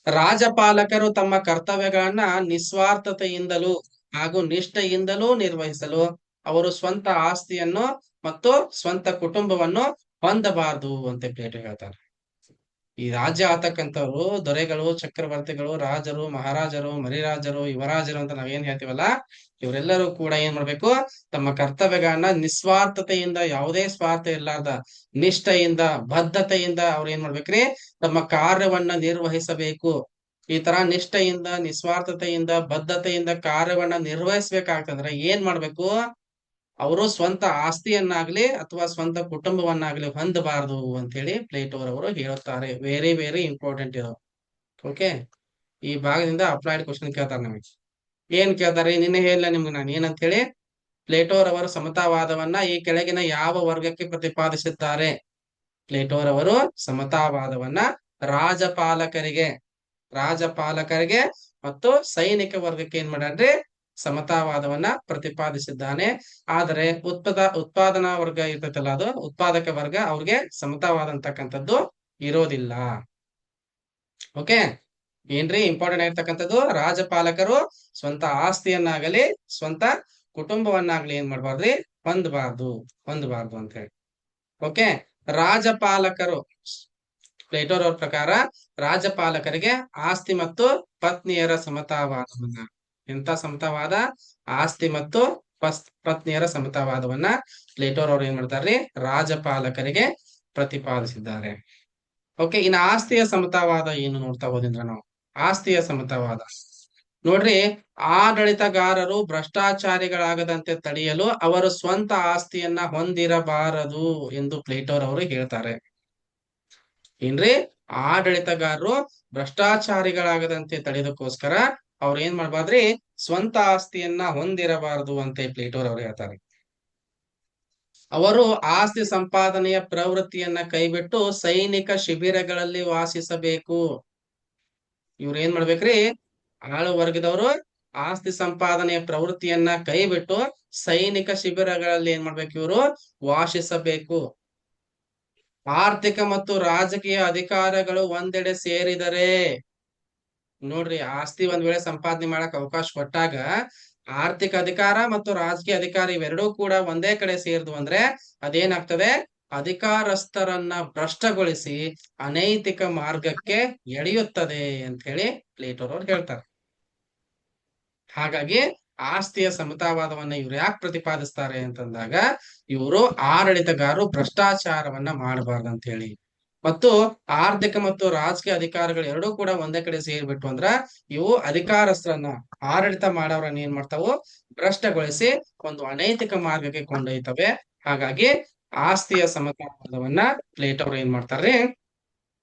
ರಾಜಪಾಲಕರು ತಮ್ಮ ಕರ್ತವ್ಯಗಳನ್ನ ನಿಸ್ವಾರ್ಥತೆಯಿಂದಲೂ ಹಾಗೂ ನಿಷ್ಠೆಯಿಂದಲೂ ನಿರ್ವಹಿಸಲು ಅವರು ಸ್ವಂತ ಆಸ್ತಿಯನ್ನು ಮತ್ತು ಸ್ವಂತ ಕುಟುಂಬವನ್ನು ಹೊಂದಬಾರದು ಅಂತ ಪ್ಲೇಟೋ ಹೇಳ್ತಾರೆ. ಈ ರಾಜ್ಯ ಆತಕ್ಕಂಥವ್ರು ದೊರೆಗಳು, ಚಕ್ರವರ್ತಿಗಳು, ರಾಜರು, ಮಹಾರಾಜರು, ಮರಿರಾಜರು, ಯುವರಾಜರು ಅಂತ ನಾವೇನ್ ಹೇಳ್ತೀವಲ್ಲ, ಇವರೆಲ್ಲರೂ ಕೂಡ ಏನ್ ಮಾಡ್ಬೇಕು? ತಮ್ಮ ಕರ್ತವ್ಯಗಳನ್ನ ನಿಸ್ವಾರ್ಥತೆಯಿಂದ, ಯಾವುದೇ ಸ್ವಾರ್ಥ ಇರ್ಲಾರ್ದ ನಿಷ್ಠೆಯಿಂದ, ಬದ್ಧತೆಯಿಂದ ಅವ್ರು ಏನ್ ಮಾಡ್ಬೇಕ್ರಿ? ತಮ್ಮ ಕಾರ್ಯವನ್ನ ನಿರ್ವಹಿಸಬೇಕು. ಈ ತರ ನಿಷ್ಠೆಯಿಂದ, ನಿಸ್ವಾರ್ಥತೆಯಿಂದ, ಬದ್ಧತೆಯಿಂದ ಕಾರ್ಯವನ್ನ ನಿರ್ವಹಿಸ್ಬೇಕಾಗ್ತಂದ್ರೆ ಏನ್ ಮಾಡ್ಬೇಕು? ಅವರು ಸ್ವಂತ ಆಸ್ತಿಯನ್ನಾಗ್ಲಿ ಅಥವಾ ಸ್ವಂತ ಕುಟುಂಬವನ್ನಾಗ್ಲಿ ಹೊಂದಬಾರದು ಅಂತ ಹೇಳಿ ಪ್ಲೇಟೋರವರು ಹೇಳುತ್ತಾರೆ. ವೆರಿ ವೆರಿ ಇಂಪಾರ್ಟೆಂಟ್ ಇದು. ಓಕೆ, ಈ ಭಾಗದಿಂದ ಅಪ್ಲೈಡ್ ಕ್ವಶನ್ ಕೇಳ್ತಾರೆ ನಮಗೆ. ಏನ್ ಕೇಳ್ತಾರೆ? ನಿನ್ನೆ ಹೇಳಿಲ್ಲ ನಿಮ್ಗೆ ನಾನು ಏನಂತ ಹೇಳಿ. ಪ್ಲೇಟೋರವರು ಸಮತಾವಾದವನ್ನ ಈ ಕೆಳಗಿನ ಯಾವ ವರ್ಗಕ್ಕೆ ಪ್ರತಿಪಾದಿಸಿದ್ದಾರೆ? ಪ್ಲೇಟೋರವರು ಸಮತಾವಾದವನ್ನ ರಾಜಪಾಲಕರಿಗೆ, ರಾಜಪಾಲಕರಿಗೆ ಮತ್ತು ಸೈನಿಕ ವರ್ಗಕ್ಕೆ ಏನ್ ಮಾಡ್ಯಾನ್ರಿ, ಸಮತಾವಾದವನ್ನ ಪ್ರತಿಪಾದಿಸಿದ್ದಾನೆ. ಆದರೆ ಉತ್ಪಾದನಾ ವರ್ಗ ಇರ್ತೈತಲ್ಲ, ಅದು ಉತ್ಪಾದಕ ವರ್ಗ, ಅವ್ರಿಗೆ ಸಮತಾವಾದ ಅಂತಕ್ಕಂಥದ್ದು ಇರೋದಿಲ್ಲ. ಓಕೆ, ಏನ್ರಿ ಇಂಪಾರ್ಟೆಂಟ್ ಆಗಿರ್ತಕ್ಕಂಥದ್ದು, ರಾಜಪಾಲಕರು ಸ್ವಂತ ಆಸ್ತಿಯನ್ನಾಗಲಿ ಸ್ವಂತ ಕುಟುಂಬವನ್ನಾಗ್ಲಿ ಏನ್ ಮಾಡ್ಬಾರ್ದ್ರಿ, ಹೊಂದಬಾರ್ದು ಅಂತ ಹೇಳಿ. ಓಕೆ, ರಾಜಪಾಲಕರು ಪ್ಲೇಟೋರವ್ರ ಪ್ರಕಾರ ರಾಜಪಾಲಕರಿಗೆ ಆಸ್ತಿ ಮತ್ತು ಪತ್ನಿಯರ ಸಮತಾವಾದವನ್ನ, ಎಂತ ಸಮತಾವಾದ, ಆಸ್ತಿ ಮತ್ತು ಪತ್ನಿಯರ ಸಮತಾವಾದವನ್ನ ಪ್ಲೇಟೋರವ್ರು ಏನ್ ಮಾಡ್ತಾರ್ರಿ, ರಾಜಪಾಲಕರಿಗೆ ಪ್ರತಿಪಾದಿಸಿದ್ದಾರೆ. ಓಕೆ, ಇನ್ನು ಆಸ್ತಿಯ ಸಮತಾವಾದ ಏನು ನೋಡ್ತಾ ಹೋದಿಂದ್ರ ನಾವು. ಆಸ್ತಿಯ ಸಮತಾವಾದ ನೋಡ್ರಿ, ಆಡಳಿತಗಾರರು ಭ್ರಷ್ಟಾಚಾರಿಗಳಾಗದಂತೆ ತಡೆಯಲು ಅವರು ಸ್ವಂತ ಆಸ್ತಿಯನ್ನ ಹೊಂದಿರಬಾರದು ಎಂದು ಪ್ಲೇಟೋರವರು ಹೇಳ್ತಾರೆ. ಏನ್ರಿ, ಆಡಳಿತಗಾರರು ಭ್ರಷ್ಟಾಚಾರಿಗಳಾಗದಂತೆ ತಡೆಯೋದಕ್ಕೋಸ್ಕರ ಅವ್ರು ಏನ್ ಮಾಡ್ಬಾರ್ದ್ರಿ, ಸ್ವಂತ ಆಸ್ತಿಯನ್ನ ಹೊಂದಿರಬಾರದು ಅಂತ ಪ್ಲೇಟೋರವ್ರು ಹೇಳ್ತಾರೆ. ಅವರು ಆಸ್ತಿ ಸಂಪಾದನೆಯ ಪ್ರವೃತ್ತಿಯನ್ನ ಕೈಬಿಟ್ಟು ಸೈನಿಕ ಶಿಬಿರಗಳಲ್ಲಿ ವಾಸಿಸಬೇಕು. ಇವ್ರು ಏನ್ ಮಾಡ್ಬೇಕ್ರಿ, ಆಳು ವರ್ಗದವರು ಆಸ್ತಿ ಸಂಪಾದನೆಯ ಪ್ರವೃತ್ತಿಯನ್ನ ಕೈಬಿಟ್ಟು ಸೈನಿಕ ಶಿಬಿರಗಳಲ್ಲಿ ಏನ್ ಮಾಡ್ಬೇಕು, ಇವರು ವಾಸಿಸಬೇಕು. ಆರ್ಥಿಕ ಮತ್ತು ರಾಜಕೀಯ ಅಧಿಕಾರಗಳು ಒಂದೆಡೆ ಸೇರಿದರೆ, ನೋಡ್ರಿ, ಆಸ್ತಿ ಒಂದ್ ವೇಳೆ ಸಂಪಾದನೆ ಮಾಡಕ್ ಅವಕಾಶ ಕೊಟ್ಟಾಗ ಆರ್ಥಿಕ ಅಧಿಕಾರ ಮತ್ತು ರಾಜಕೀಯ ಅಧಿಕಾರ ಇವೆರಡೂ ಕೂಡ ಒಂದೇ ಕಡೆ ಸೇರಿದ್ವು ಅಂದ್ರೆ ಅದೇನಾಗ್ತದೆ, ಅಧಿಕಾರಸ್ಥರನ್ನ ಭ್ರಷ್ಟಗೊಳಿಸಿ ಅನೈತಿಕ ಮಾರ್ಗಕ್ಕೆ ಎಳೆಯುತ್ತದೆ ಅಂತ ಹೇಳಿ ಪ್ಲೇಟೋರವ್ರು ಹೇಳ್ತಾರೆ. ಹಾಗಾಗಿ ಆಸ್ತಿಯ ಸಮತಾವಾದವನ್ನ ಇವ್ರು ಯಾಕೆ ಪ್ರತಿಪಾದಿಸ್ತಾರೆ ಅಂತಂದಾಗ, ಇವರು ಆಡಳಿತಗಾರರು ಭ್ರಷ್ಟಾಚಾರವನ್ನ ಮಾಡಬಾರ್ದಂತ ಹೇಳಿ, ಮತ್ತು ಆರ್ಥಿಕ ಮತ್ತು ರಾಜಕೀಯ ಅಧಿಕಾರಗಳು ಎರಡೂ ಕೂಡ ಒಂದೇ ಕಡೆ ಸೇರ್ಬಿಟ್ಟು ಅಂದ್ರ ಇವು ಅಧಿಕಾರಸ್ಥರನ್ನ, ಆಡಳಿತ ಮಾಡೋರನ್ನ ಏನ್ ಮಾಡ್ತಾವು, ಭ್ರಷ್ಟಗೊಳಿಸಿ ಒಂದು ಅನೈತಿಕ ಮಾರ್ಗಕ್ಕೆ ಕೊಂಡೊಯ್ತವೆ. ಹಾಗಾಗಿ ಆಸ್ತಿಯ ಸಮತಾವಾದವನ್ನ ಪ್ಲೇಟೋ ಅವ್ರು ಏನ್ ಮಾಡ್ತಾರೆ,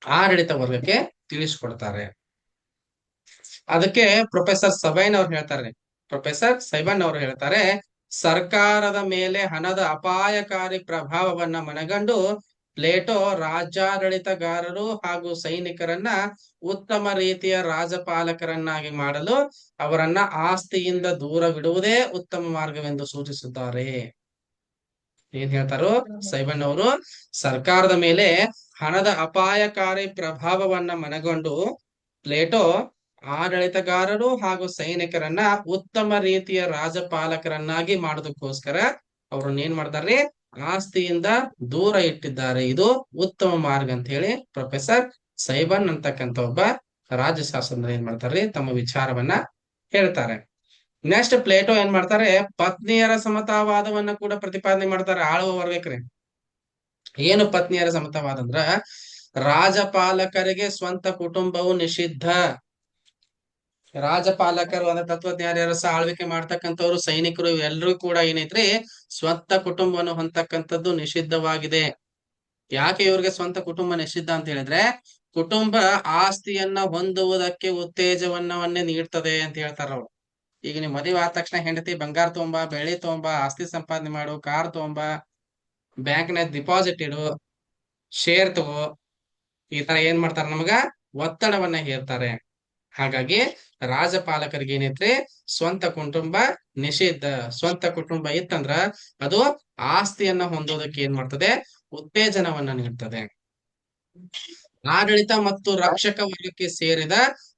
ಆಡಳಿತ ವರ್ಗಕ್ಕೆ ತಿಳಿಸ್ಕೊಡ್ತಾರೆ. ಅದಕ್ಕೆ ಪ್ರೊಫೆಸರ್ ಸೈಬನ್ ಅವ್ರು ಹೇಳ್ತಾರೆ, ಸರ್ಕಾರದ ಮೇಲೆ ಹಣದ ಅಪಾಯಕಾರಿ ಪ್ರಭಾವವನ್ನ ಮನಗಂಡು ಪ್ಲೇಟೋ ರಾಜ್ಯಾಡಳಿತಗಾರರು ಹಾಗೂ ಸೈನಿಕರನ್ನ ಉತ್ತಮ ರೀತಿಯ ರಾಜಪಾಲಕರನ್ನಾಗಿ ಮಾಡಲು ಅವರನ್ನ ಆಸ್ತಿಯಿಂದ ದೂರವಿಡುವುದೇ ಉತ್ತಮ ಮಾರ್ಗವೆಂದು ಸೂಚಿಸುತ್ತಾರೆ. ಏನ್ ಹೇಳ್ತಾರೋ ಸೈಬನ್ ಅವರು, ಸರ್ಕಾರದ ಮೇಲೆ ಹಣದ ಅಪಾಯಕಾರಿ ಪ್ರಭಾವವನ್ನ ಮನಗೊಂಡು ಪ್ಲೇಟೋ ಆಡಳಿತಗಾರರು ಹಾಗೂ ಸೈನಿಕರನ್ನ ಉತ್ತಮ ರೀತಿಯ ರಾಜಪಾಲಕರನ್ನಾಗಿ ಮಾಡೋದಕ್ಕೋಸ್ಕರ ಅವ್ರನ್ನ ಏನ್ ಮಾಡ್ತಾರ್ರಿ, ಆಸ್ತಿಯಿಂದ ದೂರ ಇಟ್ಟಿದ್ದಾರೆ. ಇದು ಉತ್ತಮ ಮಾರ್ಗ ಅಂತ ಹೇಳಿ ಪ್ರೊಫೆಸರ್ ಸೈಬನ್ ಅಂತಕ್ಕಂಥ ಒಬ್ಬ ರಾಜ್ಯಶಾಸ್ತ್ರ ಏನ್ ಮಾಡ್ತಾರ್ರಿ, ತಮ್ಮ ವಿಚಾರವನ್ನ ಹೇಳ್ತಾರೆ. ನೆಕ್ಸ್ಟ್ ಪ್ಲೇಟೋ ಏನ್ ಮಾಡ್ತಾರೆ, ಪತ್ನಿಯರ ಸಮತಾವಾದವನ್ನ ಕೂಡ ಪ್ರತಿಪಾದನೆ ಮಾಡ್ತಾರೆ ಆಳುವ ವರ್ಗಕ್ರಿ. ಏನು ಪತ್ನಿಯರ ಸಮತಾವಾದ ಅಂದ್ರ, ರಾಜಪಾಲಕರಿಗೆ ಸ್ವಂತ ಕುಟುಂಬವು ನಿಷಿದ್ಧ. ರಾಜಪಾಲಕರು ಅಂದ್ರೆ ತತ್ವಜ್ಞಾನಿ ರಸ ಆಳ್ವಿಕೆ ಮಾಡ್ತಕ್ಕಂಥವ್ರು, ಸೈನಿಕರು, ಇವೆಲ್ಲರೂ ಕೂಡ ಏನೈತ್ರಿ, ಸ್ವಂತ ಕುಟುಂಬವನ್ನು ಹೊಂದತಕ್ಕಂಥದ್ದು ನಿಷಿದ್ಧವಾಗಿದೆ. ಯಾಕೆ ಇವ್ರಿಗೆ ಸ್ವಂತ ಕುಟುಂಬ ನಿಷಿದ್ಧ ಅಂತ ಹೇಳಿದ್ರೆ, ಕುಟುಂಬ ಆಸ್ತಿಯನ್ನ ಹೊಂದುವುದಕ್ಕೆ ಉತ್ತೇಜವನ್ನವನ್ನೇ ನೀಡ್ತದೆ ಅಂತ ಹೇಳ್ತಾರ ಅವ್ರು. ಈಗ ನೀವು ಮದುವೆ ಆದ ತಕ್ಷಣ ಹೆಂಡತಿ ಬಂಗಾರ ತಗೊಂಬ, ಬೆಳ್ಳಿ ತಗೊಂಬ, ಆಸ್ತಿ ಸಂಪಾದನೆ ಮಾಡು, ಕಾರ್ ತಗೊಂಬ, ಬ್ಯಾಂಕ್ನ ಡಿಪಾಸಿಟ್ ಇಡು, ಶೇರ್ ತಗೋ, ಈ ತರ ಏನ್ ಮಾಡ್ತಾರ, ನಮಗ ಒತ್ತಡವನ್ನ ಹೇರ್ತಾರೆ. ಹಾಗಾಗಿ ರಾಜಪಾಲಕರಿಗೆ ಏನೈತ್ರಿ, ಸ್ವಂತ ಕುಟುಂಬ ನಿಷಿದ್ಧ. ಸ್ವಂತ ಕುಟುಂಬ ಇತ್ತಂದ್ರ ಅದು ಆಸ್ತಿಯನ್ನ ಹೊಂದೋದಕ್ಕೆ ಏನ್ ಮಾಡ್ತದೆ, ಉತ್ತೇಜನವನ್ನ ನೀಡ್ತದೆ. ಆಡಳಿತ ಮತ್ತು ರಕ್ಷಕ ವರ್ಗಕ್ಕೆ ಸೇರಿದ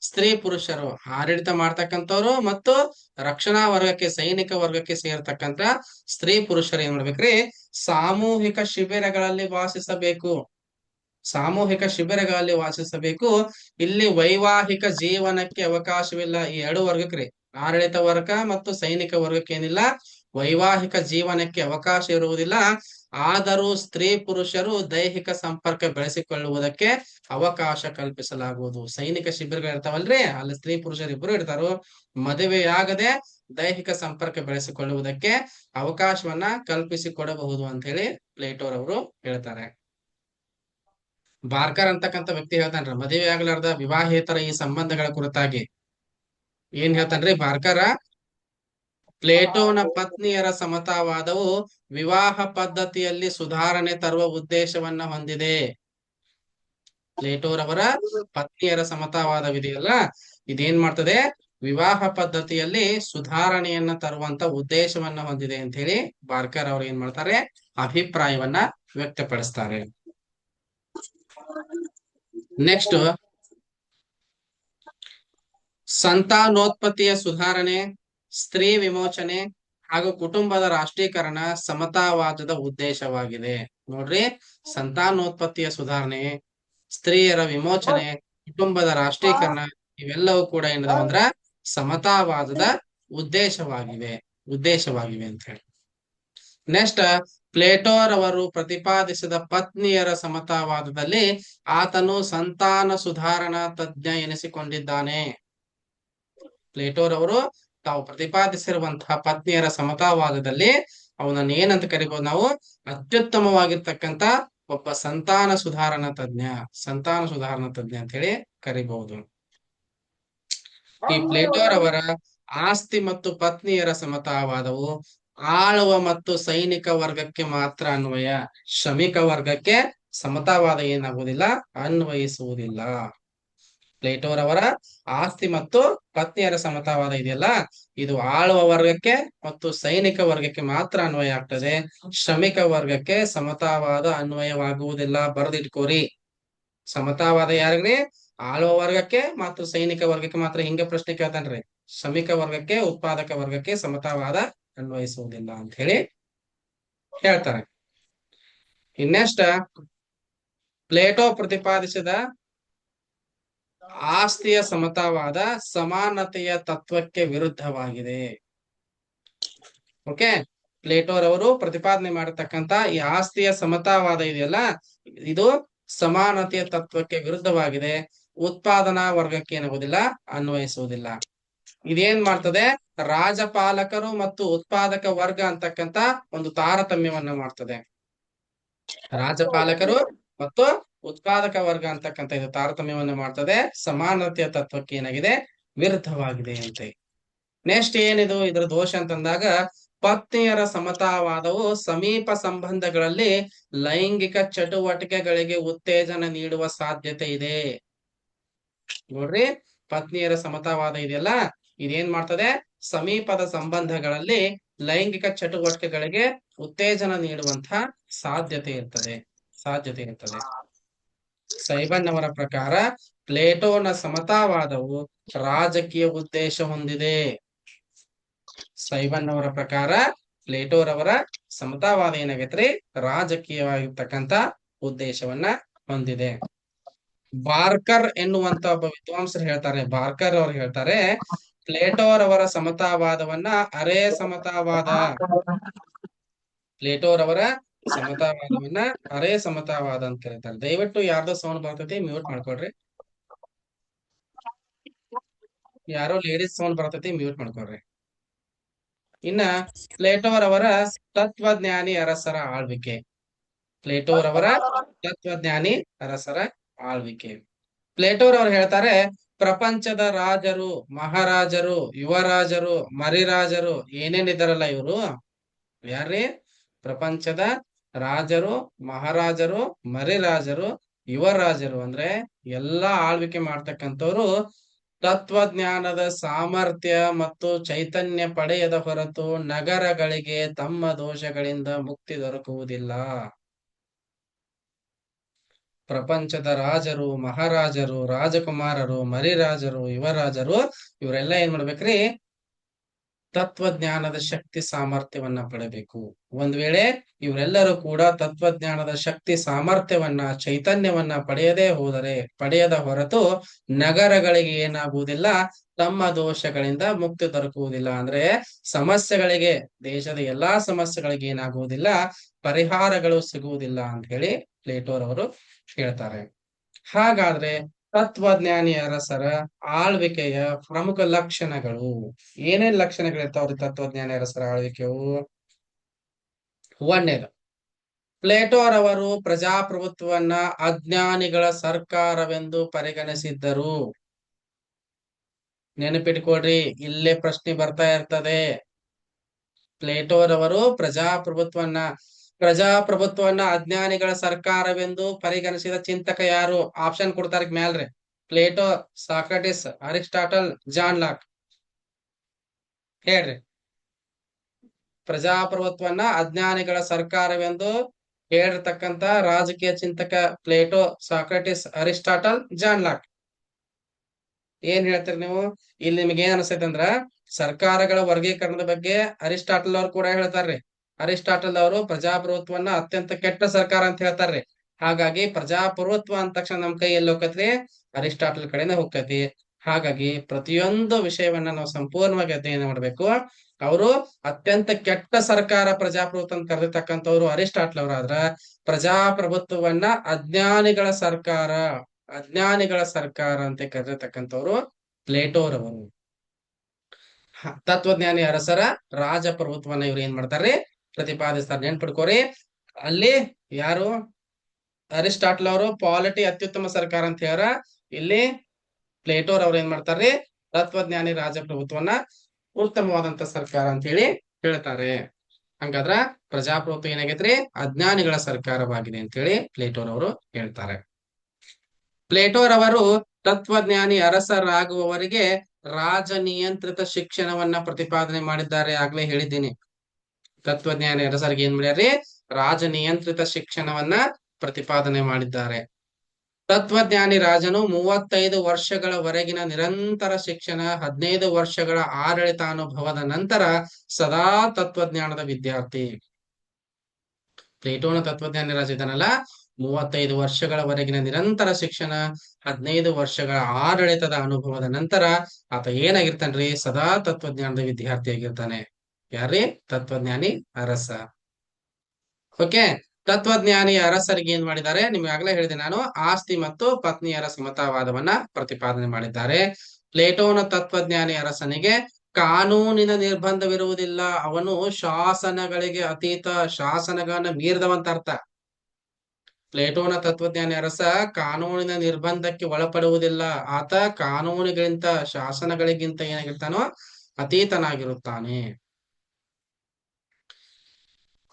ಸ್ತ್ರೀ ಪುರುಷರು, ಆಡಳಿತ ಮಾಡ್ತಕ್ಕಂಥವ್ರು ಮತ್ತು ರಕ್ಷಣಾ ವರ್ಗಕ್ಕೆ, ಸೈನಿಕ ವರ್ಗಕ್ಕೆ ಸೇರ್ತಕ್ಕಂಥ ಸ್ತ್ರೀ ಪುರುಷರು ಏನ್ ಮಾಡ್ಬೇಕ್ರಿ, ಸಾಮೂಹಿಕ ಶಿಬಿರಗಳಲ್ಲಿ ವಾಸಿಸಬೇಕು. ಸಾಮೂಹಿಕ ಶಿಬಿರಗಳಲ್ಲಿ ವಾಸಿಸಬೇಕು. ಇಲ್ಲಿ ವೈವಾಹಿಕ ಜೀವನಕ್ಕೆ ಅವಕಾಶವಿಲ್ಲ. ಈ ಎರಡು ವರ್ಗಕ್ರಿ, ಆಡಳಿತ ವರ್ಗ ಮತ್ತು ಸೈನಿಕ ವರ್ಗಕ್ಕೆ ಏನಿಲ್ಲ, ವೈವಾಹಿಕ ಜೀವನಕ್ಕೆ ಅವಕಾಶ ಇರುವುದಿಲ್ಲ. ಆದರೂ ಸ್ತ್ರೀ ಪುರುಷರು ದೈಹಿಕ ಸಂಪರ್ಕ ಬೆಳೆಸಿಕೊಳ್ಳುವುದಕ್ಕೆ ಅವಕಾಶ ಕಲ್ಪಿಸಲಾಗುವುದು. ಸೈನಿಕ ಶಿಬಿರಗಳು ಇರ್ತಾವಲ್ರಿ, ಅಲ್ಲಿ ಸ್ತ್ರೀ ಪುರುಷರು ಇಬ್ರು ಇರ್ತಾರೋ, ಮದುವೆಯಾಗದೆ ದೈಹಿಕ ಸಂಪರ್ಕ ಬೆಳೆಸಿಕೊಳ್ಳುವುದಕ್ಕೆ ಅವಕಾಶವನ್ನ ಕಲ್ಪಿಸಿಕೊಡಬಹುದು ಅಂತ ಹೇಳಿ ಪ್ಲೇಟೋರವರು ಹೇಳ್ತಾರೆ. ಬಾರ್ಕರ್ ಅಂತಕ್ಕಂಥ ವ್ಯಕ್ತಿ ಹೇಳ್ತಾನ್ರಿ, ಮದುವೆ ಆಗ್ಲಾರ್ದ ವಿವಾಹೇತರ ಈ ಸಂಬಂಧಗಳ ಕುರಿತಾಗಿ ಏನ್ ಹೇಳ್ತಾನ್ರಿ ಬಾರ್ಕರ, ಪ್ಲೇಟೋನ ಪತ್ನಿಯರ ಸಮತಾವಾದವು ವಿವಾಹ ಪದ್ಧತಿಯಲ್ಲಿ ಸುಧಾರಣೆ ತರುವ ಉದ್ದೇಶವನ್ನ ಹೊಂದಿದೆ. ಪ್ಲೇಟೋರವರ ಪತ್ನಿಯರ ಸಮತಾವಾದವಿದೆಯಲ್ಲ, ಇದೇನ್ ಮಾಡ್ತದೆ, ವಿವಾಹ ಪದ್ಧತಿಯಲ್ಲಿ ಸುಧಾರಣೆಯನ್ನ ತರುವಂತ ಉದ್ದೇಶವನ್ನ ಹೊಂದಿದೆ ಅಂತ ಹೇಳಿ ಬಾರ್ಕರ್ ಅವರು ಏನ್ ಮಾಡ್ತಾರೆ, ಅಭಿಪ್ರಾಯವನ್ನ ವ್ಯಕ್ತಪಡಿಸ್ತಾರೆ. ನೆಕ್ಸ್ಟ್, ಸಂತಾನೋತ್ಪತ್ತಿಯ ಸುಧಾರಣೆ, ಸ್ತ್ರೀ ವಿಮೋಚನೆ ಹಾಗೂ ಕುಟುಂಬದ ರಾಷ್ಟ್ರೀಕರಣ ಸಮತಾವಾದದ ಉದ್ದೇಶವಾಗಿದೆ. ನೋಡ್ರಿ, ಸಂತಾನೋತ್ಪತ್ತಿಯ ಸುಧಾರಣೆ, ಸ್ತ್ರೀಯರ ವಿಮೋಚನೆ, ಕುಟುಂಬದ ರಾಷ್ಟ್ರೀಕರಣ ಇವೆಲ್ಲವೂ ಕೂಡ ಏನದಾವ ಅಂದ್ರ ಸಮತಾವಾದದ ಉದ್ದೇಶವಾಗಿವೆ ಅಂತ ಹೇಳಿ. ನೆಕ್ಸ್ಟ್, ಪ್ಲೇಟೋರವರು ಪ್ರತಿಪಾದಿಸಿದ ಪತ್ನಿಯರ ಸಮತಾವಾದದಲ್ಲಿ ಆತನು ಸಂತಾನ ಸುಧಾರಣಾ ತಜ್ಞ ಎನಿಸಿಕೊಂಡಿದ್ದಾನೆ. ಪ್ಲೇಟೋರವರು ತಾವು ಪ್ರತಿಪಾದಿಸಿರುವಂತಹ ಪತ್ನಿಯರ ಸಮತಾವಾದದಲ್ಲಿ ಅವನನ್ನ ಏನಂತ ಕರಿಬಹುದು ನಾವು, ಅತ್ಯುತ್ತಮವಾಗಿರ್ತಕ್ಕಂತ ಒಬ್ಬ ಸಂತಾನ ಸುಧಾರಣಾ ತಜ್ಞ ಅಂತ ಹೇಳಿ ಕರಿಬಹುದು. ಈ ಪ್ಲೇಟೋರವರ ಆಸ್ತಿ ಮತ್ತು ಪತ್ನಿಯರ ಸಮತಾವಾದವು ಆಳುವ ಮತ್ತು ಸೈನಿಕ ವರ್ಗಕ್ಕೆ ಮಾತ್ರ ಅನ್ವಯ, ಶ್ರಮಿಕ ವರ್ಗಕ್ಕೆ ಸಮತಾವಾದ ಏನಾಗುವುದಿಲ್ಲ, ಅನ್ವಯಿಸುವುದಿಲ್ಲ. ಪ್ಲೇಟೋರವರ ಆಸ್ತಿ ಮತ್ತು ಪತ್ನಿಯರ ಸಮತಾವಾದ ಇದೆಯಲ್ಲ, ಇದು ಆಳುವ ವರ್ಗಕ್ಕೆ ಮತ್ತು ಸೈನಿಕ ವರ್ಗಕ್ಕೆ ಮಾತ್ರ ಅನ್ವಯ ಆಗ್ತದೆ, ಶ್ರಮಿಕ ವರ್ಗಕ್ಕೆ ಸಮತಾವಾದ ಅನ್ವಯವಾಗುವುದಿಲ್ಲ. ಬರೆದಿಟ್ಕೋರಿ, ಸಮತಾವಾದ ಯಾರಿಗ್ರಿ, ಆಳುವ ವರ್ಗಕ್ಕೆ ಮತ್ತು ಸೈನಿಕ ವರ್ಗಕ್ಕೆ ಮಾತ್ರ. ಹಿಂಗೆ ಪ್ರಶ್ನೆ ಕೇಳ್ತಾನ್ರಿ, ಶ್ರಮಿಕ ವರ್ಗಕ್ಕೆ ಉತ್ಪಾದಕ ವರ್ಗಕ್ಕೆ ಸಮತಾವಾದ ಅನ್ವಯಿಸುವುದಿಲ್ಲ ಅಂತ ಹೇಳಿ ಹೇಳ್ತಾರೆ. ಇನ್ನೆಷ್ಟ, ಪ್ಲೇಟೋ ಪ್ರತಿಪಾದಿಸಿದ ಆಸ್ತಿಯ ಸಮತಾವಾದ ಸಮಾನತೆಯ ತತ್ವಕ್ಕೆ ವಿರುದ್ಧವಾಗಿದೆ. ಓಕೆ, ಪ್ಲೇಟೋರವರು ಪ್ರತಿಪಾದನೆ ಮಾಡತಕ್ಕಂತ ಈ ಆಸ್ತಿಯ ಸಮತಾವಾದ ಇದೆಯಲ್ಲ, ಇದು ಸಮಾನತೆಯ ತತ್ವಕ್ಕೆ ವಿರುದ್ಧವಾಗಿದೆ, ಉತ್ಪಾದನಾ ವರ್ಗಕ್ಕೆ ಏನಾಗುವುದಿಲ್ಲ, ಅನ್ವಯಿಸುವುದಿಲ್ಲ. ಇದೇನ್ ಮಾಡ್ತದೆ, ರಾಜಪಾಲಕರು ಮತ್ತು ಉತ್ಪಾದಕ ವರ್ಗ ಅಂತಕ್ಕಂತ ಒಂದು ತಾರತಮ್ಯವನ್ನ ಮಾಡ್ತದೆ. ರಾಜಪಾಲಕರು ಮತ್ತು ಉತ್ಪಾದಕ ವರ್ಗ ಅಂತಕ್ಕಂಥ ಇದು ತಾರತಮ್ಯವನ್ನ ಮಾಡ್ತದೆ, ಸಮಾನತೆಯ ತತ್ವಕ್ಕೆ ಏನಾಗಿದೆ, ವಿರುದ್ಧವಾಗಿದೆ ಅಂತ. ನೆಕ್ಸ್ಟ್ ಏನಿದು ಇದರ ದೋಷ ಅಂತಂದಾಗ, ಪತ್ನಿಯರ ಸಮತಾವಾದವು ಸಮೀಪ ಸಂಬಂಧಗಳಲ್ಲಿ ಲೈಂಗಿಕ ಚಟುವಟಿಕೆಗಳಿಗೆ ಉತ್ತೇಜನ ನೀಡುವ ಸಾಧ್ಯತೆ ಇದೆ. ನೋಡ್ರಿ, ಪತ್ನಿಯರ ಸಮತಾವಾದ ಇದೆಯಲ್ಲ, ಇದೇನ್ ಮಾಡ್ತದೆ, ಸಮೀಪದ ಸಂಬಂಧಗಳಲ್ಲಿ ಲೈಂಗಿಕ ಚಟುವಟಿಕೆಗಳಿಗೆ ಉತ್ತೇಜನ ನೀಡುವಂತಹ ಸಾಧ್ಯತೆ ಇರ್ತದೆ. ಸೈಬನ್ ಅವರ ಪ್ರಕಾರ ಪ್ಲೇಟೋನ ಸಮತಾವಾದವು ರಾಜಕೀಯ ಉದ್ದೇಶ ಹೊಂದಿದೆ. ಸೈಬನ್ ಅವರ ಪ್ರಕಾರ ಪ್ಲೇಟೋರವರ ಸಮತಾವಾದ ಏನಾಗೈತ್ರಿ, ರಾಜಕೀಯವಾಗಿರ್ತಕ್ಕಂತ ಉದ್ದೇಶವನ್ನ ಹೊಂದಿದೆ. ಬಾರ್ಕರ್ ಎನ್ನುವಂತ ಒಬ್ಬ ವಿದ್ವಾಂಸರು ಹೇಳ್ತಾರೆ, ಬಾರ್ಕರ್ ಅವರು ಹೇಳ್ತಾರೆ, ಪ್ಲೇಟೋರವರ ಸಮತಾವಾದವನ್ನ ಅರೆ ಸಮತಾವಾದ, ಪ್ಲೇಟೋರವರ ಸಮತಾವಾದವನ್ನ ಅರೆ ಸಮತಾವಾದ ಅಂತ ಕರೀತಾರೆ. ದಯವಿಟ್ಟು ಯಾರ್ದೋ ಸೌಂಡ್ ಬರ್ತೈತಿ, ಮ್ಯೂಟ್ ಮಾಡ್ಕೊಳ್ರಿ. ಯಾರೋ ಲೇಡೀಸ್ ಸೌಂಡ್ ಬರ್ತೈತಿ, ಮ್ಯೂಟ್ ಮಾಡ್ಕೊಳ್ರಿ. ಇನ್ನ ಪ್ಲೇಟೋರವರ ತತ್ವಜ್ಞಾನಿ ಅರಸರ ಆಳ್ವಿಕೆ, ಪ್ಲೇಟೋರವರ ತತ್ವಜ್ಞಾನಿ ಅರಸರ ಆಳ್ವಿಕೆ. ಪ್ಲೇಟೋರವರು ಹೇಳ್ತಾರೆ, ಪ್ರಪಂಚದ ರಾಜರು, ಮಹಾರಾಜರು, ಯುವರಾಜರು, ಮರಿರಾಜರು ಏನೇನಿದಾರಲ್ಲ ಇವರು ಯಾರ್ರಿ, ಪ್ರಪಂಚದ ರಾಜರು, ಮಹಾರಾಜರು, ಮರಿರಾಜರು, ಯುವರಾಜರು ಅಂದ್ರೆ ಎಲ್ಲಾ ಆಳ್ವಿಕೆ ಮಾಡ್ತಕ್ಕಂಥವ್ರು ತತ್ವಜ್ಞಾನದ ಸಾಮರ್ಥ್ಯ ಮತ್ತು ಚೈತನ್ಯ ಪಡೆಯದ ಹೊರತು ನಗರಗಳಿಗೆ ತಮ್ಮ ದೋಷಗಳಿಂದ ಮುಕ್ತಿ ದೊರಕುವುದಿಲ್ಲ. ಪ್ರಪಂಚದ ರಾಜರು, ಮಹಾರಾಜರು, ರಾಜಕುಮಾರರು, ಮರಿರಾಜರು, ಯುವರಾಜರು ಇವರೆಲ್ಲ ಏನ್ ಮಾಡ್ಬೇಕ್ರಿ, ತತ್ವಜ್ಞಾನದ ಶಕ್ತಿ ಸಾಮರ್ಥ್ಯವನ್ನ ಪಡೆಬೇಕು. ಒಂದ್ ವೇಳೆ ಇವರೆಲ್ಲರೂ ಕೂಡ ತತ್ವಜ್ಞಾನದ ಶಕ್ತಿ ಸಾಮರ್ಥ್ಯವನ್ನ, ಚೈತನ್ಯವನ್ನ ಪಡೆಯದ ಹೊರತು ನಗರಗಳಿಗೆ ಏನಾಗುವುದಿಲ್ಲ, ತಮ್ಮ ದೋಷಗಳಿಂದ ಮುಕ್ತಿ ದೊರಕುವುದಿಲ್ಲ. ಅಂದ್ರೆ ಸಮಸ್ಯೆಗಳಿಗೆ, ದೇಶದ ಎಲ್ಲಾ ಸಮಸ್ಯೆಗಳಿಗೆ ಏನಾಗುವುದಿಲ್ಲ, ಪರಿಹಾರಗಳು ಸಿಗುವುದಿಲ್ಲ ಅಂತ ಹೇಳಿ ಪ್ಲೇಟೋರವರು ಹೇಳ್ತಾರೆ. ಹಾಗಾದ್ರೆ ತತ್ವಜ್ಞಾನಿ ಅರಸರ ಆಳ್ವಿಕೆಯ ಪ್ರಮುಖ ಲಕ್ಷಣಗಳು ಏನೇನ್ ಲಕ್ಷಣಗಳಿರ್ತಾವ್ರಿ ತತ್ವಜ್ಞಾನಿ ಅರಸರ ಆಳ್ವಿಕೆಯು? ಒಂದನೇದು, ಪ್ಲೇಟೋರವರು ಪ್ರಜಾಪ್ರಭುತ್ವವನ್ನ ಅಜ್ಞಾನಿಗಳ ಸರ್ಕಾರವೆಂದು ಪರಿಗಣಿಸಿದ್ದರು. ನೆನಪಿಟ್ಕೊಡ್ರಿ, ಇಲ್ಲೇ ಪ್ರಶ್ನೆ ಬರ್ತಾ ಇರ್ತದೆ. ಪ್ಲೇಟೋರವರು ಪ್ರಜಾಪ್ರಭುತ್ವವನ್ನ ಪ್ರಜಾಪ್ರಭುತ್ವವನ್ನ ಅಜ್ಞಾನಿಗಳ ಸರ್ಕಾರವೆಂದು ಪರಿಗಣಿಸಿದ ಚಿಂತಕ ಯಾರು? ಆಪ್ಷನ್ ಕೊಡ್ತಾರೆ ಮ್ಯಾಲ್ರಿ. Plato, Socrates, Aristotle, John Locke. ಹೇಳ್ರಿ. ಪ್ರಜಾಪ್ರಭುತ್ವವನ್ನ ಅಜ್ಞಾನಿಗಳ ಸರ್ಕಾರವೆಂದು ಹೇಳಿರ್ತಕ್ಕಂತ ರಾಜಕೀಯ ಚಿಂತಕ Plato, Socrates, Aristotle, John Locke. ಏನ್ ಹೇಳ್ತೀರಿ ನೀವು? ಇಲ್ಲಿ ನಿಮ್ಗೆ ಏನ್ ಅನ್ಸೈತೆ ಅಂದ್ರ ಸರ್ಕಾರಗಳ ವರ್ಗೀಕರಣದ ಬಗ್ಗೆ ಅರಿಸ್ಟಾಟಲ್ ಅವ್ರು ಕೂಡ ಹೇಳ್ತಾರ್ರಿ. ಅರಿಸ್ಟಾಟಲ್ ಅವರು ಪ್ರಜಾಪ್ರಭುತ್ವವನ್ನ ಅತ್ಯಂತ ಕೆಟ್ಟ ಸರ್ಕಾರ ಅಂತ ಹೇಳ್ತಾರ್ರಿ. ಹಾಗಾಗಿ ಪ್ರಜಾಪ್ರಭುತ್ವ ಅಂದ ತಕ್ಷಣ ನಮ್ ಕೈ ಎಲ್ಲಿ ಹೋಗತ್ರಿ? ಅರಿಸ್ಟಾಟಲ್ ಕಡೆನೆ ಹೋಗ್ತೈತಿ. ಹಾಗಾಗಿ ಪ್ರತಿಯೊಂದು ವಿಷಯವನ್ನ ನಾವು ಸಂಪೂರ್ಣವಾಗಿ ಅಧ್ಯಯನ ಮಾಡ್ಬೇಕು. ಅವರು ಅತ್ಯಂತ ಕೆಟ್ಟ ಸರ್ಕಾರ ಪ್ರಜಾಪ್ರಭುತ್ವ ಅಂತ ಕರೆದಿರ್ತಕ್ಕಂಥವ್ರು ಅರಿಸ್ಟಾಟಲ್ ಅವರಾದ್ರ, ಪ್ರಜಾಪ್ರಭುತ್ವವನ್ನ ಅಜ್ಞಾನಿಗಳ ಸರ್ಕಾರ ಅಂತ ಕರೆದಿರ್ತಕ್ಕಂಥವ್ರು ಪ್ಲೇಟೋರವರು. ತತ್ವಜ್ಞಾನಿ ಅರಸರ ರಾಜಪ್ರಭುತ್ವವನ್ನ ಇವ್ರು ಏನ್ ಮಾಡ್ತಾರ್ರಿ? ಪ್ರತಿಪಾದಿಸ್ತಾರೆ. ನೆನ್ಪಿಡ್ಕೋರಿ. ಅಲ್ಲಿ ಯಾರು? ಅರಿಸ್ಟಾಟಲ್ ಅವರು ಪಾಲಿಟಿ ಅತ್ಯುತ್ತಮ ಸರ್ಕಾರ ಅಂತ ಹೇಳ್ಯಾರ. ಇಲ್ಲಿ ಪ್ಲೇಟೋರ್ ಅವ್ರು ಏನ್ ಮಾಡ್ತಾರ್ರಿ? ತತ್ವಜ್ಞಾನಿ ರಾಜಪ್ರಭುತ್ವವನ್ನ ಉತ್ತಮವಾದಂತ ಸರ್ಕಾರ ಅಂತ ಹೇಳಿ ಹೇಳ್ತಾರೆ. ಹಂಗಾದ್ರ ಪ್ರಜಾಪ್ರಭುತ್ವ ಏನಾಗೈತ್ರಿ? ಅಜ್ಞಾನಿಗಳ ಸರ್ಕಾರವಾಗಿದೆ ಅಂತ ಹೇಳಿ ಪ್ಲೇಟೋರ್ ಅವರು ಹೇಳ್ತಾರೆ. ಪ್ಲೇಟೋರ್ ಅವರು ತತ್ವಜ್ಞಾನಿ ಅರಸರಾಗುವವರಿಗೆ ರಾಜ ನಿಯಂತ್ರಿತ ಶಿಕ್ಷಣವನ್ನ ಪ್ರತಿಪಾದನೆ ಮಾಡಿದ್ದಾರೆ. ಆಗ್ಲೇ ಹೇಳಿದ್ದೀನಿ. ತತ್ವಜ್ಞಾನಿ ಅರಸರಿಗೆ ಏನ್ ಮಾಡ್ಯಾರ್ರಿ? ರಾಜ ನಿಯಂತ್ರಿತ ಶಿಕ್ಷಣವನ್ನ ಪ್ರತಿಪಾದನೆ ಮಾಡಿದ್ದಾರೆ. ತತ್ವಜ್ಞಾನಿ ರಾಜನು 35 ವರ್ಷಗಳವರೆಗಿನ ನಿರಂತರ ಶಿಕ್ಷಣ, 15 ವರ್ಷಗಳ ಆಡಳಿತಾನುಭವದ ನಂತರ ಸದಾ ತತ್ವಜ್ಞಾನದ ವಿದ್ಯಾರ್ಥಿ. ಪ್ಲೇಟೋನ ತತ್ವಜ್ಞಾನಿ ರಾಜ ಇದಾನಲ್ಲ, 35 ವರ್ಷಗಳವರೆಗಿನ ನಿರಂತರ ಶಿಕ್ಷಣ, 15 ವರ್ಷಗಳ ಆಡಳಿತದ ಅನುಭವದ ನಂತರ ಆತ ಏನಾಗಿರ್ತಾನ್ರಿ? ಸದಾ ತತ್ವಜ್ಞಾನದ ವಿದ್ಯಾರ್ಥಿ ಆಗಿರ್ತಾನೆ. ಯಾರ್ರಿ? ತತ್ವಜ್ಞಾನಿ ಅರಸ. ಓಕೆ. ತತ್ವಜ್ಞಾನಿ ಅರಸರಿಗೆ ಏನ್ ಮಾಡಿದ್ದಾರೆ? ನಿಮ್ಗೆ ಆಗ್ಲೇ ಹೇಳಿದೆ ನಾನು, ಆಸ್ತಿ ಮತ್ತು ಪತ್ನಿಯರ ಸಮತಾವಾದವನ್ನ ಪ್ರತಿಪಾದನೆ ಮಾಡಿದ್ದಾರೆ. ಪ್ಲೇಟೋನ ತತ್ವಜ್ಞಾನಿ ಅರಸನಿಗೆ ಕಾನೂನಿನ ನಿರ್ಬಂಧವಿರುವುದಿಲ್ಲ. ಅವನು ಶಾಸನಗಳಿಗೆ ಅತೀತ, ಶಾಸನಗಳನ್ನ ಮೀರಿದವಂತ ಅರ್ಥ. ಪ್ಲೇಟೋನ ತತ್ವಜ್ಞಾನಿ ಅರಸ ಕಾನೂನಿನ ನಿರ್ಬಂಧಕ್ಕೆ ಒಳಪಡುವುದಿಲ್ಲ. ಆತ ಕಾನೂನುಗಳಿಗಿಂತ, ಶಾಸನಗಳಿಗಿಂತ ಏನಾಗಿರ್ತಾನೋ ಅತೀತನಾಗಿರುತ್ತಾನೆ.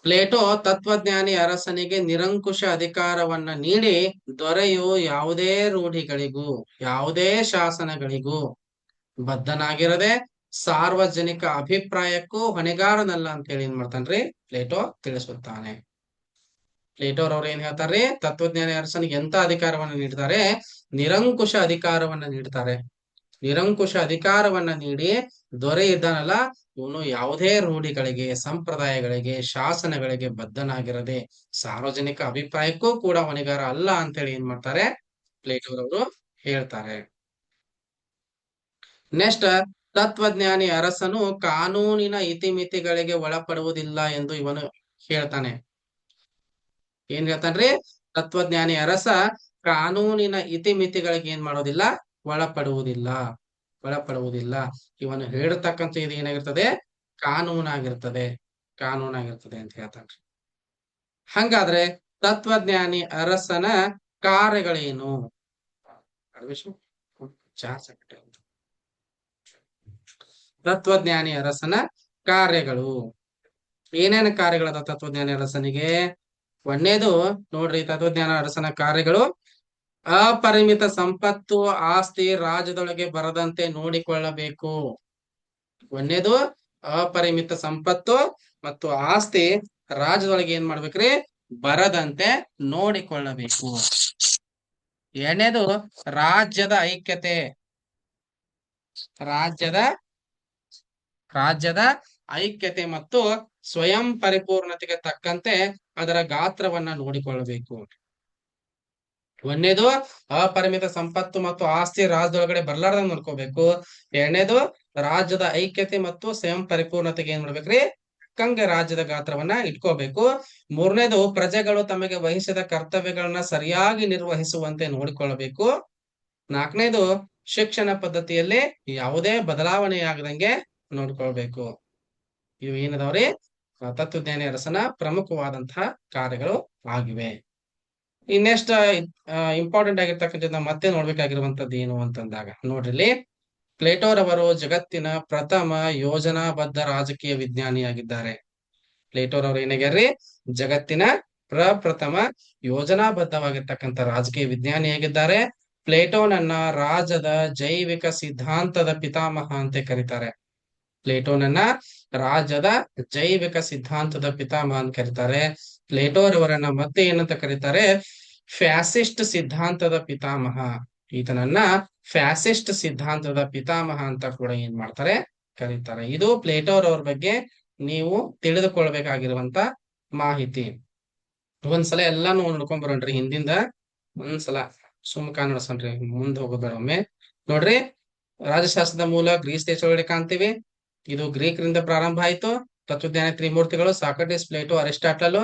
ಪ್ಲೇಟೋ ತತ್ವಜ್ಞಾನಿ ಅರಸನಿಗೆ ನಿರಂಕುಶ ಅಧಿಕಾರವನ್ನ ನೀಡಿ, ದೊರೆಯು ಯಾವುದೇ ರೂಢಿಗಳಿಗೂ ಯಾವುದೇ ಶಾಸನಗಳಿಗೂ ಬದ್ಧನಾಗಿರದೆ ಸಾರ್ವಜನಿಕ ಅಭಿಪ್ರಾಯಕ್ಕೂ ಹೊಣೆಗಾರನಲ್ಲ ಅಂತ ಹೇಳಿ ಏನ್ ಮಾಡ್ತಾನ್ರಿ? ಪ್ಲೇಟೋ ತಿಳಿಸುತ್ತಾನೆ. ಪ್ಲೇಟೋರ್ ಅವ್ರು ಏನ್ ಹೇಳ್ತಾರ್ರಿ? ತತ್ವಜ್ಞಾನಿ ಅರಸನಿಗೆ ಎಂತ ಅಧಿಕಾರವನ್ನ ನೀಡ್ತಾರೆ? ನಿರಂಕುಶ ಅಧಿಕಾರವನ್ನ ನೀಡ್ತಾರೆ. ನಿರಂಕುಶ ಅಧಿಕಾರವನ್ನ ನೀಡಿ, ದೊರೆ ಇದ್ದಾನಲ್ಲ ಇವನು ಯಾವುದೇ ರೂಢಿಗಳಿಗೆ, ಸಂಪ್ರದಾಯಗಳಿಗೆ, ಶಾಸನಗಳಿಗೆ ಬದ್ಧನಾಗಿರದೆ ಸಾರ್ವಜನಿಕ ಅಭಿಪ್ರಾಯಕ್ಕೂ ಕೂಡ ಹೊಣೆಗಾರ ಅಲ್ಲ ಅಂತೇಳಿ ಏನ್ ಮಾಡ್ತಾರೆ? ಪ್ಲೇಟೋರ್ ಅವರು ಹೇಳ್ತಾರೆ. ನೆಕ್ಸ್ಟ್, ತತ್ವಜ್ಞಾನಿ ಅರಸನು ಕಾನೂನಿನ ಇತಿಮಿತಿಗಳಿಗೆ ಒಳಪಡುವುದಿಲ್ಲ ಎಂದು ಇವನು ಹೇಳ್ತಾನೆ. ಏನ್ ಹೇಳ್ತಾನ್ರಿ? ತತ್ವಜ್ಞಾನಿ ಅರಸ ಕಾನೂನಿನ ಇತಿಮಿತಿಗಳಿಗೆ ಏನ್ ಮಾಡೋದಿಲ್ಲ? ಒಳಪಡುವುದಿಲ್ಲ. ಇವನು ಹೇಳಿರ್ತಕ್ಕಂಥ ಇದು ಏನಾಗಿರ್ತದೆ? ಕಾನೂನಾಗಿರ್ತದೆ ಅಂತ ಹೇಳ್ತಾನ್ರಿ. ಹಂಗಾದ್ರೆ ತತ್ವಜ್ಞಾನಿ ಅರಸನ ಕಾರ್ಯಗಳೇನು? ತತ್ವಜ್ಞಾನಿ ಅರಸನ ಕಾರ್ಯಗಳು ಏನೇನು ಕಾರ್ಯಗಳದ ತತ್ವಜ್ಞಾನಿ ಅರಸನಿಗೆ? ಒಂದೇದು ನೋಡ್ರಿ, ತತ್ವಜ್ಞಾನ ಅರಸನ ಕಾರ್ಯಗಳು: ಅಪರಿಮಿತ ಸಂಪತ್ತು, ಆಸ್ತಿ ರಾಜ್ಯದೊಳಗೆ ಬರದಂತೆ ನೋಡಿಕೊಳ್ಳಬೇಕು. ಒಂದೇದು ಅಪರಿಮಿತ ಸಂಪತ್ತು ಮತ್ತು ಆಸ್ತಿ ರಾಜ್ಯದೊಳಗೆ ಏನ್ ಮಾಡ್ಬೇಕ್ರಿ? ಬರದಂತೆ ನೋಡಿಕೊಳ್ಳಬೇಕು. ಎರಡನೇದು ರಾಜ್ಯದ ಐಕ್ಯತೆ. ರಾಜ್ಯದ ಐಕ್ಯತೆ ಮತ್ತು ಸ್ವಯಂ ಪರಿಪೂರ್ಣತೆಗೆ ತಕ್ಕಂತೆ ಅದರ ಗಾತ್ರವನ್ನ ನೋಡಿಕೊಳ್ಳಬೇಕು. ಒಂದೇದು ಅಪರಿಮಿತ ಸಂಪತ್ತು ಮತ್ತು ಆಸ್ತಿ ರಾಜ್ಯದೊಳಗಡೆ ಬರ್ಲಾರ್ದಂಗ್ ನೋಡ್ಕೋಬೇಕು. ಎರಡನೇದು ರಾಜ್ಯದ ಐಕ್ಯತೆ ಮತ್ತು ಸ್ವಯಂ ಪರಿಪೂರ್ಣತೆಗೆ ಏನ್ ಮಾಡ್ಬೇಕ್ರಿ? ಕಂಗೆ ರಾಜ್ಯದ ಗಾತ್ರವನ್ನ ಇಟ್ಕೋಬೇಕು. ಮೂರನೇದು ಪ್ರಜೆಗಳು ತಮಗೆ ವಹಿಸಿದ ಕರ್ತವ್ಯಗಳನ್ನ ಸರಿಯಾಗಿ ನಿರ್ವಹಿಸುವಂತೆ ನೋಡಿಕೊಳ್ಳಬೇಕು. ನಾಲ್ಕನೇದು ಶಿಕ್ಷಣ ಪದ್ಧತಿಯಲ್ಲಿ ಯಾವುದೇ ಬದಲಾವಣೆ ಆಗದಂಗೆ ನೋಡ್ಕೊಳ್ಬೇಕು. ಇವು ಏನದವ್ರಿ? ತತ್ವಜ್ಞಾನಿ ಅರಸನ ಪ್ರಮುಖವಾದಂತಹ ಕಾರ್ಯಗಳು ಆಗಿವೆ. ಇನ್ನೆಷ್ಟ ಇಂಪಾರ್ಟೆಂಟ್ ಆಗಿರ್ತಕ್ಕಂಥ ಮತ್ತೆ ನೋಡ್ಬೇಕಾಗಿರುವಂತದ್ದು ಏನು ಅಂತಂದಾಗ ನೋಡ್ರಿ, ಪ್ಲೇಟೋರ್ ಅವರು ಜಗತ್ತಿನ ಪ್ರಥಮ ಯೋಜನಾಬದ್ಧ ರಾಜಕೀಯ ವಿಜ್ಞಾನಿಯಾಗಿದ್ದಾರೆ. ಪ್ಲೇಟೋರ್ ಅವರು ಏನಾಗ್ಯಾರ್ರಿ? ಜಗತ್ತಿನ ಪ್ರಪ್ರಥಮ ಯೋಜನಾಬದ್ಧವಾಗಿರ್ತಕ್ಕಂಥ ರಾಜಕೀಯ ವಿಜ್ಞಾನಿಯಾಗಿದ್ದಾರೆ. ಪ್ಲೇಟೋನನ್ನ ರಾಜದ ಜೈವಿಕ ಸಿದ್ಧಾಂತದ ಪಿತಾಮಹ ಅಂತ ಕರೀತಾರೆ. ಪ್ಲೇಟೋನನ್ನ ರಾಜದ ಜೈವಿಕ ಸಿದ್ಧಾಂತದ ಪಿತಾಮಹ ಅಂತ ಕರೀತಾರೆ. ಪ್ಲೇಟೋರವರನ್ನ ಮತ್ತೆ ಏನಂತ ಕರೀತಾರೆ? ಫ್ಯಾಸಿಸ್ಟ್ ಸಿದ್ಧಾಂತದ ಪಿತಾಮಹ. ಈತನನ್ನ ಫ್ಯಾಸಿಸ್ಟ್ ಸಿದ್ಧಾಂತದ ಪಿತಾಮಹ ಅಂತ ಕೂಡ ಏನ್ ಮಾಡ್ತಾರೆ? ಕರೀತಾರೆ. ಇದು ಪ್ಲೇಟೋರವ್ರ ಬಗ್ಗೆ ನೀವು ತಿಳಿದುಕೊಳ್ಬೇಕಾಗಿರುವಂತ ಮಾಹಿತಿ. ಒಂದ್ಸಲ ಎಲ್ಲಾನು ನೋಡ್ಕೊಂಡ್ ಬರೋಣ್ರಿ. ಹಿಂದಿಂದ ಒಂದ್ಸಲ ಸುಮ್ಕ ನಡ್ಸನ್ರಿ, ಮುಂದ್ ಹೋಗೋಬೇಡ ಒಮ್ಮೆ. ನೋಡ್ರಿ, ರಾಜಶಾಸ್ತ್ರದ ಮೂಲ ಗ್ರೀಸ್ ದೇಶದೊಳಗಡೆ ಕಾಣ್ತೀವಿ. ಇದು ಗ್ರೀಕ್ ರಿಂದ ಪ್ರಾರಂಭ ಆಯ್ತು. ತತ್ವಜ್ಞಾನ ತ್ರಿಮೂರ್ತಿಗಳು ಸಾಕ್ರಟಿಸ್, ಪ್ಲೇಟೋ, ಅರಿಸ್ಟಾಟಲ್.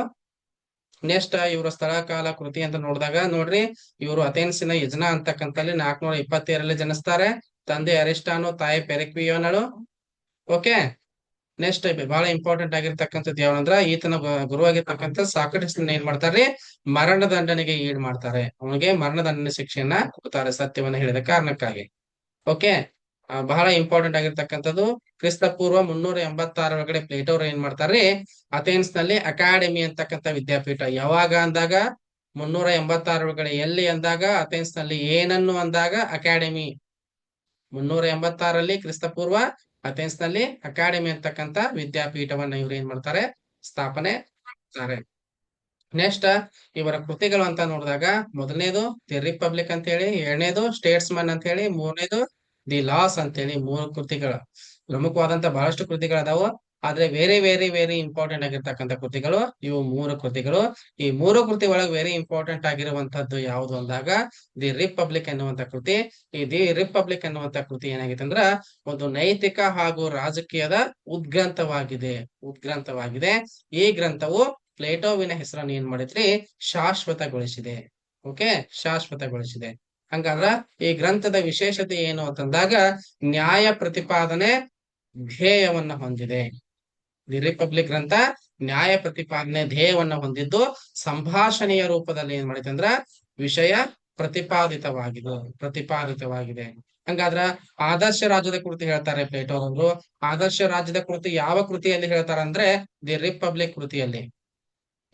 ನೆಕ್ಸ್ಟ್ ಇವರ ಸ್ಥಳ ಕಾಲ ಕೃತಿ ಅಂತ ನೋಡಿದಾಗ ನೋಡ್ರಿ, ಇವರು ಅಥೆನ್ಸಿನ ಯಜ್ನ ಅಂತಕ್ಕಂಥಲ್ಲಿ 427ರಲ್ಲಿ ಜನಿಸ್ತಾರೆ. ತಂದೆ ಅರಿಸ್ಟಾನು, ತಾಯಿ ಪೆರಿಕ್ವಿಯೋನಳು. ಓಕೆ. ನೆಕ್ಸ್ಟ್ ಬಹಳ ಇಂಪಾರ್ಟೆಂಟ್ ಆಗಿರ್ತಕ್ಕಂಥದ್ದು ಯಾವಂದ್ರ, ಈತನ ಗುರುವಾಗಿರ್ತಕ್ಕಂಥ ಸಾಕ್ರಟಿಸ್ ಏನ್ ಮಾಡ್ತಾರೆ? ಮರಣ ದಂಡನೆಗೆ ಈಡ್ ಮಾಡ್ತಾರೆ. ಅವನಿಗೆ ಮರಣ ದಂಡನೆ ಶಿಕ್ಷೆಯನ್ನ ಕೊಡ್ತಾರೆ, ಸತ್ಯವನ್ನ ಹೇಳಿದ ಕಾರಣಕ್ಕಾಗಿ. ಓಕೆ. ಬಹಳ ಇಂಪಾರ್ಟೆಂಟ್ ಆಗಿರ್ತಕ್ಕಂಥದ್ದು, ಕ್ರಿಸ್ತ ಪೂರ್ವ 386 ಒಳಗಡೆ ಪ್ಲೇಟೋರ್ ಏನ್ ಮಾಡ್ತಾರ್ರಿ? ಅಥೆನ್ಸ್ ನಲ್ಲಿ ಅಕಾಡೆಮಿ ಅಂತಕ್ಕಂಥ ವಿದ್ಯಾಪೀಠ. ಯಾವಾಗ ಅಂದಾಗ 386 ಒಳಗಡೆ. ಎಲ್ಲಿ ಅಂದಾಗ ಅಥೆನ್ಸ್ ನಲ್ಲಿ. ಏನನ್ನು ಅಂದಾಗ ಅಕಾಡೆಮಿ. 386ರಲ್ಲಿ ಕ್ರಿಸ್ತ ಪೂರ್ವ ಅಥೆನ್ಸ್ ನಲ್ಲಿ ಅಕಾಡೆಮಿ ಅಂತಕ್ಕಂಥ ವಿದ್ಯಾಪೀಠವನ್ನ ಇವ್ರು ಏನ್ ಮಾಡ್ತಾರೆ? ಸ್ಥಾಪನೆ ಮಾಡ್ತಾರೆ. ನೆಕ್ಸ್ಟ್ ಇವರ ಕೃತಿಗಳು ಅಂತ ನೋಡಿದಾಗ, ಮೊದಲನೇದು ದಿ ರಿಪಬ್ಲಿಕ್ ಅಂತ ಹೇಳಿ, ಎರಡನೇದು ಸ್ಟೇಟ್ಸ್ಮನ್ ಅಂತ ಹೇಳಿ, ಮೂರನೇದು ದಿ ಲಾಸ್ ಅಂತ ಹೇಳಿ. 3 ಕೃತಿಗಳು. ಪ್ರಮುಖವಾದಂತ ಬಹಳಷ್ಟು ಕೃತಿಗಳು ಅದಾವು, ಆದ್ರೆ ವೆರಿ ವೆರಿ ವೆರಿ ಇಂಪಾರ್ಟೆಂಟ್ ಆಗಿರ್ತಕ್ಕಂಥ ಕೃತಿಗಳು ಇವು 3 ಕೃತಿಗಳು. ಈ 3 ಕೃತಿ ಒಳಗೆ ವೆರಿ ಇಂಪಾರ್ಟೆಂಟ್ ಆಗಿರುವಂತದ್ದು ಯಾವುದು ಅಂದಾಗ ದಿ ರಿಪಬ್ಲಿಕ್ ಎನ್ನುವಂತ ಕೃತಿ. ಈ ದಿ ರಿಪಬ್ಲಿಕ್ ಎನ್ನುವಂತ ಕೃತಿ ಏನಾಗಿದೆ ಅಂದ್ರ, ಒಂದು ನೈತಿಕ ಹಾಗೂ ರಾಜಕೀಯದ ಉದ್ಗ್ರಂಥವಾಗಿದೆ. ಈ ಗ್ರಂಥವು ಪ್ಲೇಟೋವಿನ ಹೆಸರನ್ನು ಏನ್ ಮಾಡಿದ್ರಿ? ಶಾಶ್ವತಗೊಳಿಸಿದೆ. ಓಕೆ, ಶಾಶ್ವತಗೊಳಿಸಿದೆ. ಹಂಗಾದ್ರ ಈ ಗ್ರಂಥದ ವಿಶೇಷತೆ ಏನು ಅಂತಂದಾಗ, ನ್ಯಾಯ ಪ್ರತಿಪಾದನೆ ಧ್ಯೇಯವನ್ನ ಹೊಂದಿದೆ. ದಿ ರಿಪಬ್ಲಿಕ್ ಗ್ರಂಥ ನ್ಯಾಯ ಪ್ರತಿಪಾದನೆ ಧ್ಯೇಯವನ್ನ ಹೊಂದಿದ್ದು, ಸಂಭಾಷಣೆಯ ರೂಪದಲ್ಲಿ ಏನ್ ಮಾಡಿದೆ ಅಂದ್ರ ವಿಷಯ ಪ್ರತಿಪಾದಿತವಾಗಿದೆ. ಹಂಗಾದ್ರ ಆದರ್ಶ ರಾಜ್ಯದ ಕುರಿತು ಹೇಳ್ತಾರೆ ಪ್ಲೇಟೋ ಅವರು. ಆದರ್ಶ ರಾಜ್ಯದ ಕುರಿತು ಯಾವ ಕೃತಿಯಲ್ಲಿ ಹೇಳ್ತಾರ ಅಂದ್ರೆ, ದಿ ರಿಪಬ್ಲಿಕ್ ಕೃತಿಯಲ್ಲಿ.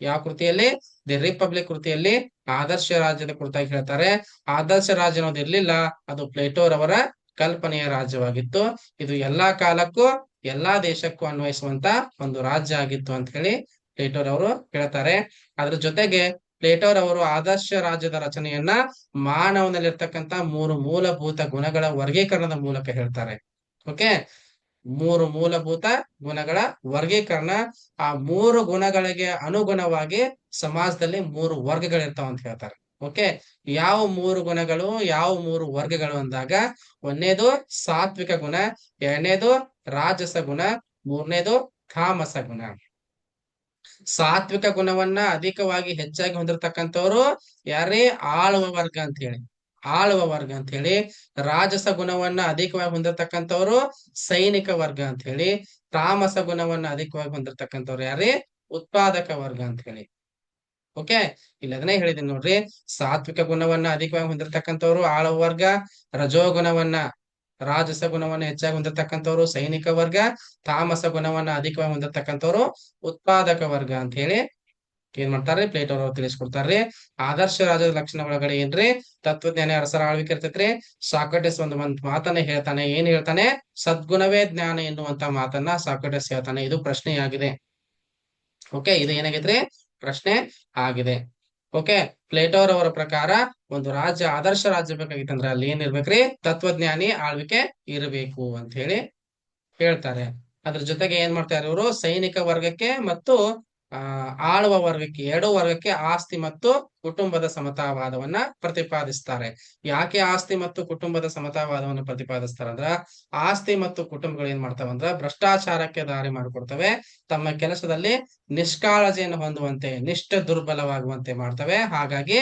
ಯಾವ ಕೃತಿಯಲ್ಲಿ? ದಿ ರಿಪಬ್ಲಿಕ್ ಕೃತಿಯಲ್ಲಿ ಆದರ್ಶ ರಾಜ್ಯದ ಕುರಿತಾಗಿ ಹೇಳ್ತಾರೆ. ಆದರ್ಶ ರಾಜ್ಯ ಅನ್ನೋದು ಇರ್ಲಿಲ್ಲ, ಅದು ಪ್ಲೇಟೋರವರ ಕಲ್ಪನೆಯ ರಾಜ್ಯವಾಗಿತ್ತು. ಇದು ಎಲ್ಲಾ ಕಾಲಕ್ಕೂ ಎಲ್ಲಾ ದೇಶಕ್ಕೂ ಅನ್ವಯಿಸುವಂತ ಒಂದು ರಾಜ್ಯ ಆಗಿತ್ತು ಅಂತ ಹೇಳಿ ಪ್ಲೇಟೋರವರು ಹೇಳ್ತಾರೆ. ಅದ್ರ ಜೊತೆಗೆ ಪ್ಲೇಟೋರವರು ಆದರ್ಶ ರಾಜ್ಯದ ರಚನೆಯನ್ನ ಮಾನವನಲ್ಲಿರ್ತಕ್ಕಂಥ 3 ಮೂಲಭೂತ ಗುಣಗಳ ವರ್ಗೀಕರಣದ ಮೂಲಕ ಹೇಳ್ತಾರೆ. ಓಕೆ, 3 ಮೂಲಭೂತ ಗುಣಗಳ ವರ್ಗೀಕರಣ. ಆ 3 ಗುಣಗಳಿಗೆ ಅನುಗುಣವಾಗಿ ಸಮಾಜದಲ್ಲಿ 3 ವರ್ಗಗಳಿರ್ತಾವ ಅಂತ ಹೇಳ್ತಾರೆ. ಓಕೆ, ಯಾವ 3 ಗುಣಗಳು, ಯಾವ 3 ವರ್ಗಗಳು ಅಂದಾಗ, ಒಂದನೇದು ಸಾತ್ವಿಕ ಗುಣ, ಎರಡನೇದು ರಾಜಸ ಗುಣ, ಮೂರನೇದು ತಾಮಸ ಗುಣ. ಸಾತ್ವಿಕ ಗುಣವನ್ನ ಅಧಿಕವಾಗಿ ಹೆಚ್ಚಾಗಿ ಹೊಂದಿರತಕ್ಕಂಥವ್ರು ಯಾರೇ? ಆಳುವ ವರ್ಗ ಅಂತ ಹೇಳಿ. ರಾಜಸ ಗುಣವನ್ನ ಅಧಿಕವಾಗಿ ಹೊಂದಿರತಕ್ಕಂಥವ್ರು ಸೈನಿಕ ವರ್ಗ ಅಂತ ಹೇಳಿ. ತಾಮಸ ಗುಣವನ್ನ ಅಧಿಕವಾಗಿ ಹೊಂದಿರತಕ್ಕಂಥವ್ರು ಯಾರೇ? ಉತ್ಪಾದಕ ವರ್ಗ ಅಂತ ಹೇಳಿ. ಓಕೆ, ಇಲ್ಲಿ ಅದನ್ನೇ ಹೇಳಿದೀನಿ ನೋಡ್ರಿ. ಸಾತ್ವಿಕ ಗುಣವನ್ನ ಅಧಿಕವಾಗಿ ಹೊಂದಿರತಕ್ಕಂಥವ್ರು ಆಳುವ ವರ್ಗ, ರಜೋಗುಣವನ್ನ ರಾಜಸ ಗುಣವನ್ನ ಹೆಚ್ಚಾಗಿ ಹೊಂದಿರತಕ್ಕಂಥವ್ರು ಸೈನಿಕ ವರ್ಗ, ತಾಮಸ ಗುಣವನ್ನ ಅಧಿಕವಾಗಿ ಹೊಂದಿರತಕ್ಕಂಥವ್ರು ಉತ್ಪಾದಕ ವರ್ಗ ಅಂತ ಹೇಳಿ ಏನ್ ಮಾಡ್ತಾರ್ರಿ? ಪ್ಲೇಟೋ ಅವರು ತಿಳಿಸ್ಕೊಡ್ತಾರ್ರಿ. ಆದರ್ಶ ರಾಜ್ಯದ ಲಕ್ಷಣ ಒಳಗಡೆ ಏನ್ರಿ? ತತ್ವಜ್ಞಾನಿ ಅರಸರ ಆಳ್ವಿಕೆ ಇರ್ತೈತ್ರಿ. ಸಾಕ್ರಟಿಸ್ ಒಂದು ಮಾತನ್ನ ಹೇಳ್ತಾನೆ. ಏನ್ ಹೇಳ್ತಾನೆ? ಸದ್ಗುಣವೇ ಜ್ಞಾನ ಎನ್ನುವಂತ ಮಾತನ್ನ ಸಾಕ್ರಟಿಸ್ ಹೇಳ್ತಾನೆ. ಇದು ಪ್ರಶ್ನೆಯಾಗಿದೆ. ಓಕೆ, ಇದು ಏನಾಗಿದ್ರಿ? ಪ್ರಶ್ನೆ ಆಗಿದೆ. ಓಕೆ, ಪ್ಲೇಟೋರವರ ಪ್ರಕಾರ ಒಂದು ರಾಜ್ಯ, ಆದರ್ಶ ರಾಜ್ಯ ಬೇಕಾಗಿತ್ತಂದ್ರೆ ಅಲ್ಲಿ ಏನ್ ಇರ್ಬೇಕ್ರಿ? ತತ್ವಜ್ಞಾನಿ ಆಳ್ವಿಕೆ ಇರಬೇಕು ಅಂತ ಹೇಳಿ ಹೇಳ್ತಾರೆ. ಅದ್ರ ಜೊತೆಗೆ ಏನ್ ಮಾಡ್ತಾರೆ ಇವರು? ಸೈನಿಕ ವರ್ಗಕ್ಕೆ ಮತ್ತು ಆಳುವ ವರ್ಗಕ್ಕೆ, 2 ವರ್ಗಕ್ಕೆ ಆಸ್ತಿ ಮತ್ತು ಕುಟುಂಬದ ಸಮತಾವಾದವನ್ನ ಪ್ರತಿಪಾದಿಸ್ತಾರೆ. ಯಾಕೆ ಆಸ್ತಿ ಮತ್ತು ಕುಟುಂಬದ ಸಮತಾವಾದವನ್ನು ಪ್ರತಿಪಾದಿಸ್ತಾರಂದ್ರ, ಆಸ್ತಿ ಮತ್ತು ಕುಟುಂಬಗಳು ಏನ್ ಮಾಡ್ತಾವಂದ್ರ ಭ್ರಷ್ಟಾಚಾರಕ್ಕೆ ದಾರಿ ಮಾಡಿಕೊಡ್ತವೆ. ತಮ್ಮ ಕೆಲಸದಲ್ಲಿ ನಿಷ್ಕಾಳಜಿಯನ್ನು ಹೊಂದುವಂತೆ, ನಿಷ್ಠ ದುರ್ಬಲವಾಗುವಂತೆ ಮಾಡ್ತವೆ. ಹಾಗಾಗಿ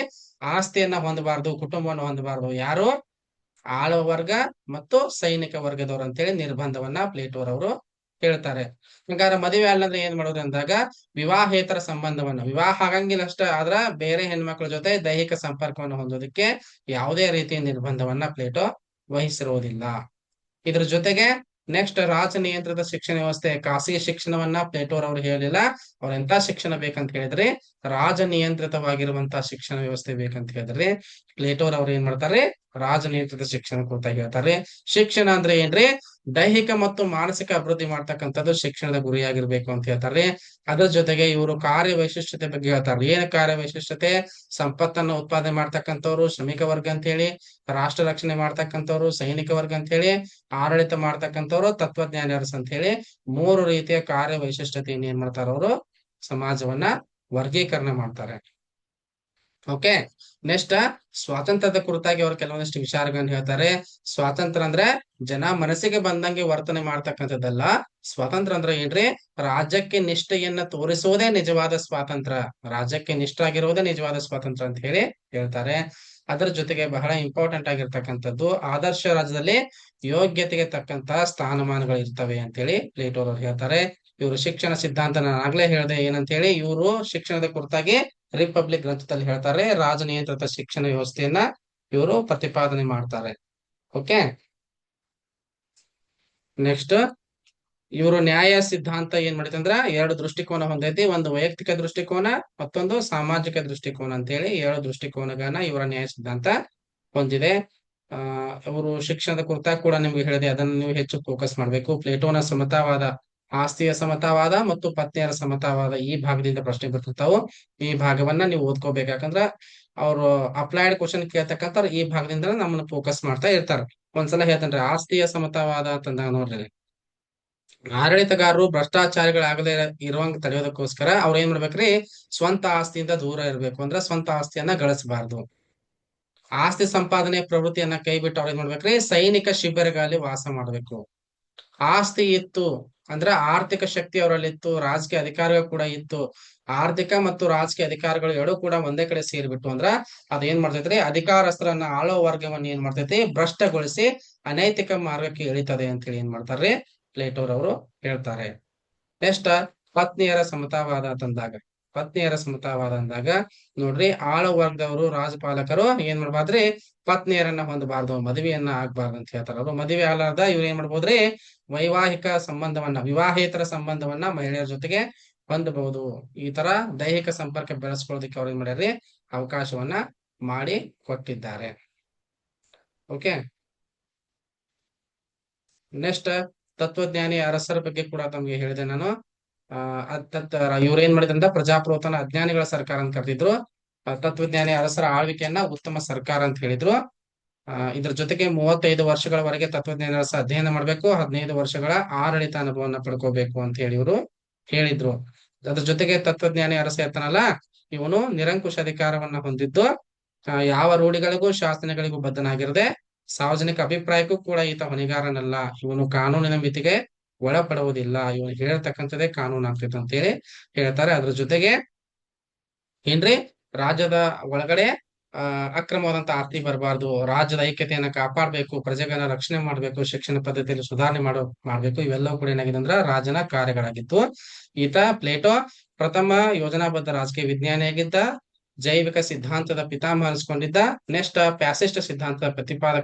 ಆಸ್ತಿಯನ್ನ ಹೊಂದಬಾರ್ದು, ಕುಟುಂಬವನ್ನು ಹೊಂದಬಾರ್ದು. ಯಾರು? ಆಳುವ ವರ್ಗ ಮತ್ತು ಸೈನಿಕ ವರ್ಗದವರು ಅಂತೇಳಿ ನಿರ್ಬಂಧವನ್ನ ಪ್ಲೇಟೋರವರು ಹೇಳ್ತಾರೆ. ಹಂಗಾರೆ ಮದುವೆ ಅಲ್ಲಂದ್ರೆ ಏನ್ ಮಾಡೋದು ಅಂದಾಗ, ವಿವಾಹೇತರ ಸಂಬಂಧವನ್ನ, ವಿವಾಹ ಆಗಂಗಿಲ್ಲ ಅಷ್ಟ, ಆದ್ರ ಬೇರೆ ಹೆಣ್ಮಕ್ಳ ಜೊತೆ ದೈಹಿಕ ಸಂಪರ್ಕವನ್ನು ಹೊಂದೋದಕ್ಕೆ ಯಾವುದೇ ರೀತಿಯ ನಿರ್ಬಂಧವನ್ನ ಪ್ಲೇಟೋ ವಹಿಸಿರುವುದಿಲ್ಲ. ಇದ್ರ ಜೊತೆಗೆ ನೆಕ್ಸ್ಟ್ ರಾಜ ನಿಯಂತ್ರಿತ ಶಿಕ್ಷಣ ವ್ಯವಸ್ಥೆ, ಖಾಸಗಿ ಶಿಕ್ಷಣವನ್ನ ಪ್ಲೇಟೋರ್ ಅವರು ಹೇಳಿಲ್ಲ. ಅವ್ರ ಎಂತ ಶಿಕ್ಷಣ ಬೇಕಂತ ಹೇಳಿದ್ರೆ ರಾಜ ನಿಯಂತ್ರಿತವಾಗಿರುವಂತಹ ಶಿಕ್ಷಣ ವ್ಯವಸ್ಥೆ ಬೇಕಂತ ಹೇಳಿದ್ರೆ ಪ್ಲೇಟೋರ್ ಅವ್ರು ಏನ್ ಮಾಡ್ತಾರೆ, ರಾಜ ನಿಯಂತ್ರಿತ ಶಿಕ್ಷಣ ಕುರಿತಾಗಿ ಹೇಳ್ತಾರೆ. ಶಿಕ್ಷಣ ಅಂದ್ರೆ ಏನ್ರಿ, ದೈಹಿಕ ಮತ್ತು ಮಾನಸಿಕ ಅಭಿವೃದ್ಧಿ ಮಾಡ್ತಕ್ಕಂಥದ್ದು ಶಿಕ್ಷಣದ ಗುರಿಯಾಗಿರ್ಬೇಕು ಅಂತ ಹೇಳ್ತಾರೆ. ಅದ್ರ ಜೊತೆಗೆ ಇವರು ಕಾರ್ಯ ವೈಶಿಷ್ಟ್ಯತೆ ಬಗ್ಗೆ ಹೇಳ್ತಾರೆ. ಏನ್ ಕಾರ್ಯ ವೈಶಿಷ್ಟ್ಯತೆ, ಸಂಪತ್ತನ್ನ ಉತ್ಪಾದನೆ ಮಾಡ್ತಕ್ಕಂಥವ್ರು ಶ್ರಮಿಕ ವರ್ಗ ಅಂತ ಹೇಳಿ, ರಾಷ್ಟ್ರ ರಕ್ಷಣೆ ಮಾಡ್ತಕ್ಕಂಥವ್ರು ಸೈನಿಕ ವರ್ಗ ಅಂತ ಹೇಳಿ, ಆಡಳಿತ ಮಾಡ್ತಕ್ಕಂಥವ್ರು ತತ್ವಜ್ಞಾನಿ ಅರಸ ಅಂತ ಹೇಳಿ, ಮೂರು ರೀತಿಯ ಕಾರ್ಯ ವೈಶಿಷ್ಟ್ಯತೆಯನ್ನು ಏನ್ ಮಾಡ್ತಾರ ಅವರು ಸಮಾಜವನ್ನ ವರ್ಗೀಕರಣ ಮಾಡ್ತಾರೆ. ಓಕೆ, ನೆಕ್ಸ್ಟ್ ಸ್ವಾತಂತ್ರ್ಯದ ಕುರಿತಾಗಿ ಅವರು ಕೆಲವೊಂದಿಷ್ಟು ವಿಚಾರಗಳನ್ನ ಹೇಳ್ತಾರೆ. ಸ್ವಾತಂತ್ರ್ಯ ಅಂದ್ರೆ ಜನ ಮನಸ್ಸಿಗೆ ಬಂದಂಗೆ ವರ್ತನೆ ಮಾಡ್ತಕ್ಕಂಥದ್ದಲ್ಲ. ಸ್ವಾತಂತ್ರ್ಯ ಅಂದ್ರೆ ಏನ್ರಿ, ರಾಜ್ಯಕ್ಕೆ ನಿಷ್ಠೆಯನ್ನ ತೋರಿಸುವುದೇ ನಿಜವಾದ ಸ್ವಾತಂತ್ರ್ಯ. ರಾಜ್ಯಕ್ಕೆ ನಿಷ್ಠ ಆಗಿರುವುದೇ ನಿಜವಾದ ಸ್ವಾತಂತ್ರ್ಯ ಅಂತ ಹೇಳಿ ಹೇಳ್ತಾರೆ. ಅದರ ಜೊತೆಗೆ ಬಹಳ ಇಂಪಾರ್ಟೆಂಟ್ ಆಗಿರ್ತಕ್ಕಂಥದ್ದು, ಆದರ್ಶ ರಾಜ್ಯದಲ್ಲಿ ಯೋಗ್ಯತೆಗೆ ತಕ್ಕಂತಹ ಸ್ಥಾನಮಾನಗಳು ಇರ್ತವೆ ಅಂತ ಹೇಳಿ ಪ್ಲೇಟೋರ್ ಅವರು ಹೇಳ್ತಾರೆ. ಇವರು ಶಿಕ್ಷಣ ಸಿದ್ಧಾಂತ ನಾನು ಆಗ್ಲೇ ಹೇಳಿದೆ ಏನಂತ ಹೇಳಿ, ಇವರು ಶಿಕ್ಷಣದ ಕುರಿತಾಗಿ ರಿಪಬ್ಲಿಕ್ ಗ್ರಂಥದಲ್ಲಿ ಹೇಳ್ತಾರೆ. ರಾಜ ನಿಯಂತ್ರಿತ ಶಿಕ್ಷಣ ವ್ಯವಸ್ಥೆಯನ್ನ ಇವರು ಪ್ರತಿಪಾದನೆ ಮಾಡ್ತಾರೆ. ಓಕೆ, ನೆಕ್ಸ್ಟ್ ಇವರು ನ್ಯಾಯ ಸಿದ್ಧಾಂತ ಏನ್ ಮಾಡಿದೆ ಅಂದ್ರ ಎರಡು ದೃಷ್ಟಿಕೋನ ಹೊಂದೈತಿ. ಒಂದು ವೈಯಕ್ತಿಕ ದೃಷ್ಟಿಕೋನ, ಮತ್ತೊಂದು ಸಾಮಾಜಿಕ ದೃಷ್ಟಿಕೋನ ಅಂತ ಹೇಳಿ ಎರಡು ದೃಷ್ಟಿಕೋನಗಳನ್ನ ಇವರ ನ್ಯಾಯ ಸಿದ್ಧಾಂತ ಹೊಂದಿದೆ. ಇವರು ಶಿಕ್ಷಣದ ಕುರಿತಾಗಿ ಕೂಡ ನಿಮ್ಗೆ ಹೇಳಿದೆ, ಅದನ್ನು ನೀವು ಹೆಚ್ಚು ಫೋಕಸ್ ಮಾಡ್ಬೇಕು. ಪ್ಲೇಟೋನ ಸಮತಾವಾದ, ಆಸ್ತಿಯ ಸಮತಾವಾದ ಮತ್ತು ಪತ್ನಿಯರ ಸಮತಾವಾದ, ಈ ಭಾಗದಿಂದ ಪ್ರಶ್ನೆ ಬರ್ತಿರ್ತಾವು. ಈ ಭಾಗವನ್ನ ನೀವು ಓದ್ಕೋಬೇಕು. ಯಾಕಂದ್ರ ಅವರು ಅಪ್ಲೈಡ್ ಕ್ವಶನ್ ಕೇಳ್ತಕ್ಕಂಥ ಈ ಭಾಗದಿಂದ ನಮ್ಮನ್ನ ಫೋಕಸ್ ಮಾಡ್ತಾ ಇರ್ತಾರ. ಒಂದ್ಸಲ ಹೇಳ್ತೇನ್ರಿ, ಆಸ್ತಿಯ ಸಮತಾವಾದ ಅಂತಂದಾಗ ನೋಡ್ರಿ, ಆಡಳಿತಗಾರರು ಭ್ರಷ್ಟಾಚಾರಿಗಳಾಗದೆ ಇರುವಂಗ ತಡೆಯೋದಕ್ಕೋಸ್ಕರ ಅವ್ರ ಏನ್ ಮಾಡ್ಬೇಕ್ರಿ, ಸ್ವಂತ ಆಸ್ತಿಯಿಂದ ದೂರ ಇರ್ಬೇಕು. ಅಂದ್ರ ಸ್ವಂತ ಆಸ್ತಿಯನ್ನ ಗಳಿಸಬಾರ್ದು. ಆಸ್ತಿ ಸಂಪಾದನೆ ಪ್ರವೃತ್ತಿಯನ್ನ ಕೈ ಬಿಟ್ಟು ಅವ್ರ ಏನ್ ಮಾಡ್ಬೇಕ್ರಿ, ಸೈನಿಕ ಶಿಬಿರಗಳಲ್ಲಿ ವಾಸ ಮಾಡ್ಬೇಕು. ಆಸ್ತಿ ಇತ್ತು ಅಂದ್ರ ಆರ್ಥಿಕ ಶಕ್ತಿ ಅವರಲ್ಲಿ ಇತ್ತು, ರಾಜಕೀಯ ಅಧಿಕಾರಗಳು ಕೂಡ ಇತ್ತು. ಆರ್ಥಿಕ ಮತ್ತು ರಾಜಕೀಯ ಅಧಿಕಾರಗಳು ಎರಡೂ ಕೂಡ ಒಂದೇ ಕಡೆ ಸೇರ್ಬಿಟ್ಟು ಅಂದ್ರ ಅದ ಏನ್ ಮಾಡ್ತೈತ್ರಿ, ಅಧಿಕಾರಸ್ಥರನ್ನ ಆಳೋ ವರ್ಗವನ್ನ ಏನ್ ಮಾಡ್ತೈತಿ, ಭ್ರಷ್ಟಗೊಳಿಸಿ ಅನೈತಿಕ ಮಾರ್ಗಕ್ಕೆ ಎಳಿತದೆ ಅಂತ ಹೇಳಿ ಏನ್ ಮಾಡ್ತಾರ್ರಿ ಪ್ಲೇಟೋರ್ ಅವರು ಹೇಳ್ತಾರೆ. ನೆಕ್ಸ್ಟ್ ಪತ್ನಿಯರ ಸಮತಾವಾದ ಅಂತಂದಾಗ, ಪತ್ನಿಯರ ಸಮತಾವಾದ ಅಂದಾಗ ನೋಡ್ರಿ, ಆಳ ವರ್ಗದವರು ರಾಜಪಾಲಕರು ಏನ್ ಮಾಡ್ಬಾರ್ದ್ರಿ, ಪತ್ನಿಯರನ್ನ ಹೊಂದಬಾರ್ದು, ಮದುವೆಯನ್ನ ಆಗ್ಬಾರ್ದು ಅಂತ ಹೇಳ್ತಾರ. ಅವರು ಮದುವೆ ಆಗಲಾರ್ದ ಇವ್ರು ಏನ್ ಮಾಡ್ಬೋದ್ರಿ, ವೈವಾಹಿಕ ಸಂಬಂಧವನ್ನ, ವಿವಾಹೇತರ ಸಂಬಂಧವನ್ನ ಮಹಿಳೆಯರ ಜೊತೆಗೆ ಹೊಂದಬಹುದು. ಈ ತರ ದೈಹಿಕ ಸಂಪರ್ಕ ಬೆಳೆಸ್ಕೊಳ್ಳೋದಕ್ಕೆ ಅವ್ರು ಏನ್ ಮಾಡ್ಯಾರ್ರಿ, ಅವಕಾಶವನ್ನ ಮಾಡಿ ಕೊಟ್ಟಿದ್ದಾರೆ. ಓಕೆ, ನೆಕ್ಸ್ಟ್ ತತ್ವಜ್ಞಾನಿ ಅರಸರ ಬಗ್ಗೆ ಕೂಡ ತಮ್ಗೆ ಹೇಳಿದೆ ನಾನು. ಇವ್ರು ಏನ್ ಮಾಡಿದ್ರಂತ ಪ್ರಜಾಪ್ರಭುತ್ವನ ಅಜ್ಞಾನಿಗಳ ಸರ್ಕಾರ ಅಂತ ಕರೆದಿದ್ರು. ತತ್ವಜ್ಞಾನಿ ಅರಸರ ಆಳ್ವಿಕೆಯನ್ನ ಉತ್ತಮ ಸರ್ಕಾರ ಅಂತ ಹೇಳಿದ್ರು. ಇದ್ರ ಜೊತೆಗೆ 35 ವರ್ಷಗಳವರೆಗೆ ತತ್ವಜ್ಞಾನಿ ಅರಸ ಅಧ್ಯಯನ ಮಾಡ್ಬೇಕು, 15 ವರ್ಷಗಳ ಆಡಳಿತ ಅನುಭವನ್ನ ಪಡ್ಕೋಬೇಕು ಅಂತ ಹೇಳಿ ಇವರು ಹೇಳಿದ್ರು. ಅದ್ರ ಜೊತೆಗೆ ತತ್ವಜ್ಞಾನಿ ಅರಸ ಇರ್ತಾನಲ್ಲ, ಇವನು ನಿರಂಕುಶ ಅಧಿಕಾರವನ್ನ ಹೊಂದಿದ್ದು, ಯಾವ ರೂಢಿಗಳಿಗೂ ಶಾಸನಗಳಿಗೂ ಬದ್ಧನಾಗಿರದೆ ಸಾರ್ವಜನಿಕ ಅಭಿಪ್ರಾಯಕ್ಕೂ ಕೂಡ ಈತ ಹೊಣೆಗಾರನಲ್ಲ. ಇವನು ಕಾನೂನಿನ ಮಿತಿಗೆ ಒಳಪಡುವುದಿಲ್ಲ, ಇವನು ಹೇಳ್ತಕ್ಕಂಥದ್ದೇ ಕಾನೂನು ಆಗ್ತೈತೆ ಅಂತ ಹೇಳಿ ಹೇಳ್ತಾರೆ. ಅದ್ರ ಜೊತೆಗೆ ಏನ್ರಿ, ರಾಜ್ಯದ ಒಳಗಡೆ ಅಕ್ರಮವಾದಂತ ಆಸ್ತಿ ಬರಬಾರ್ದು, ರಾಜ್ಯದ ಐಕ್ಯತೆಯನ್ನ ಕಾಪಾಡಬೇಕು, ಪ್ರಜೆಗಳನ್ನ ರಕ್ಷಣೆ ಮಾಡ್ಬೇಕು, ಶಿಕ್ಷಣ ಪದ್ಧತಿಯಲ್ಲಿ ಸುಧಾರಣೆ ಮಾಡ್ಬೇಕು. ಇವೆಲ್ಲವೂ ಕೂಡ ಏನಾಗಿದೆ ಅಂದ್ರ ರಾಜನ ಕಾರ್ಯಗಳಾಗಿತ್ತು. ಈತ ಪ್ಲೇಟೋ ಪ್ರಥಮ ಯೋಜನಾಬದ್ಧ ರಾಜಕೀಯ ವಿಜ್ಞಾನಿಯಾಗಿದ್ದ, ಜೈವಿಕ ಸಿದ್ಧಾಂತದ ಪಿತಾಮಹ ಅನಿಸ್ಕೊಂಡಿದ್ದ. ನೆಕ್ಸ್ಟ್ ಪ್ಯಾಸಿಸ್ಟ್ ಸಿದ್ಧಾಂತದ ಪ್ರತಿಪಾದಕ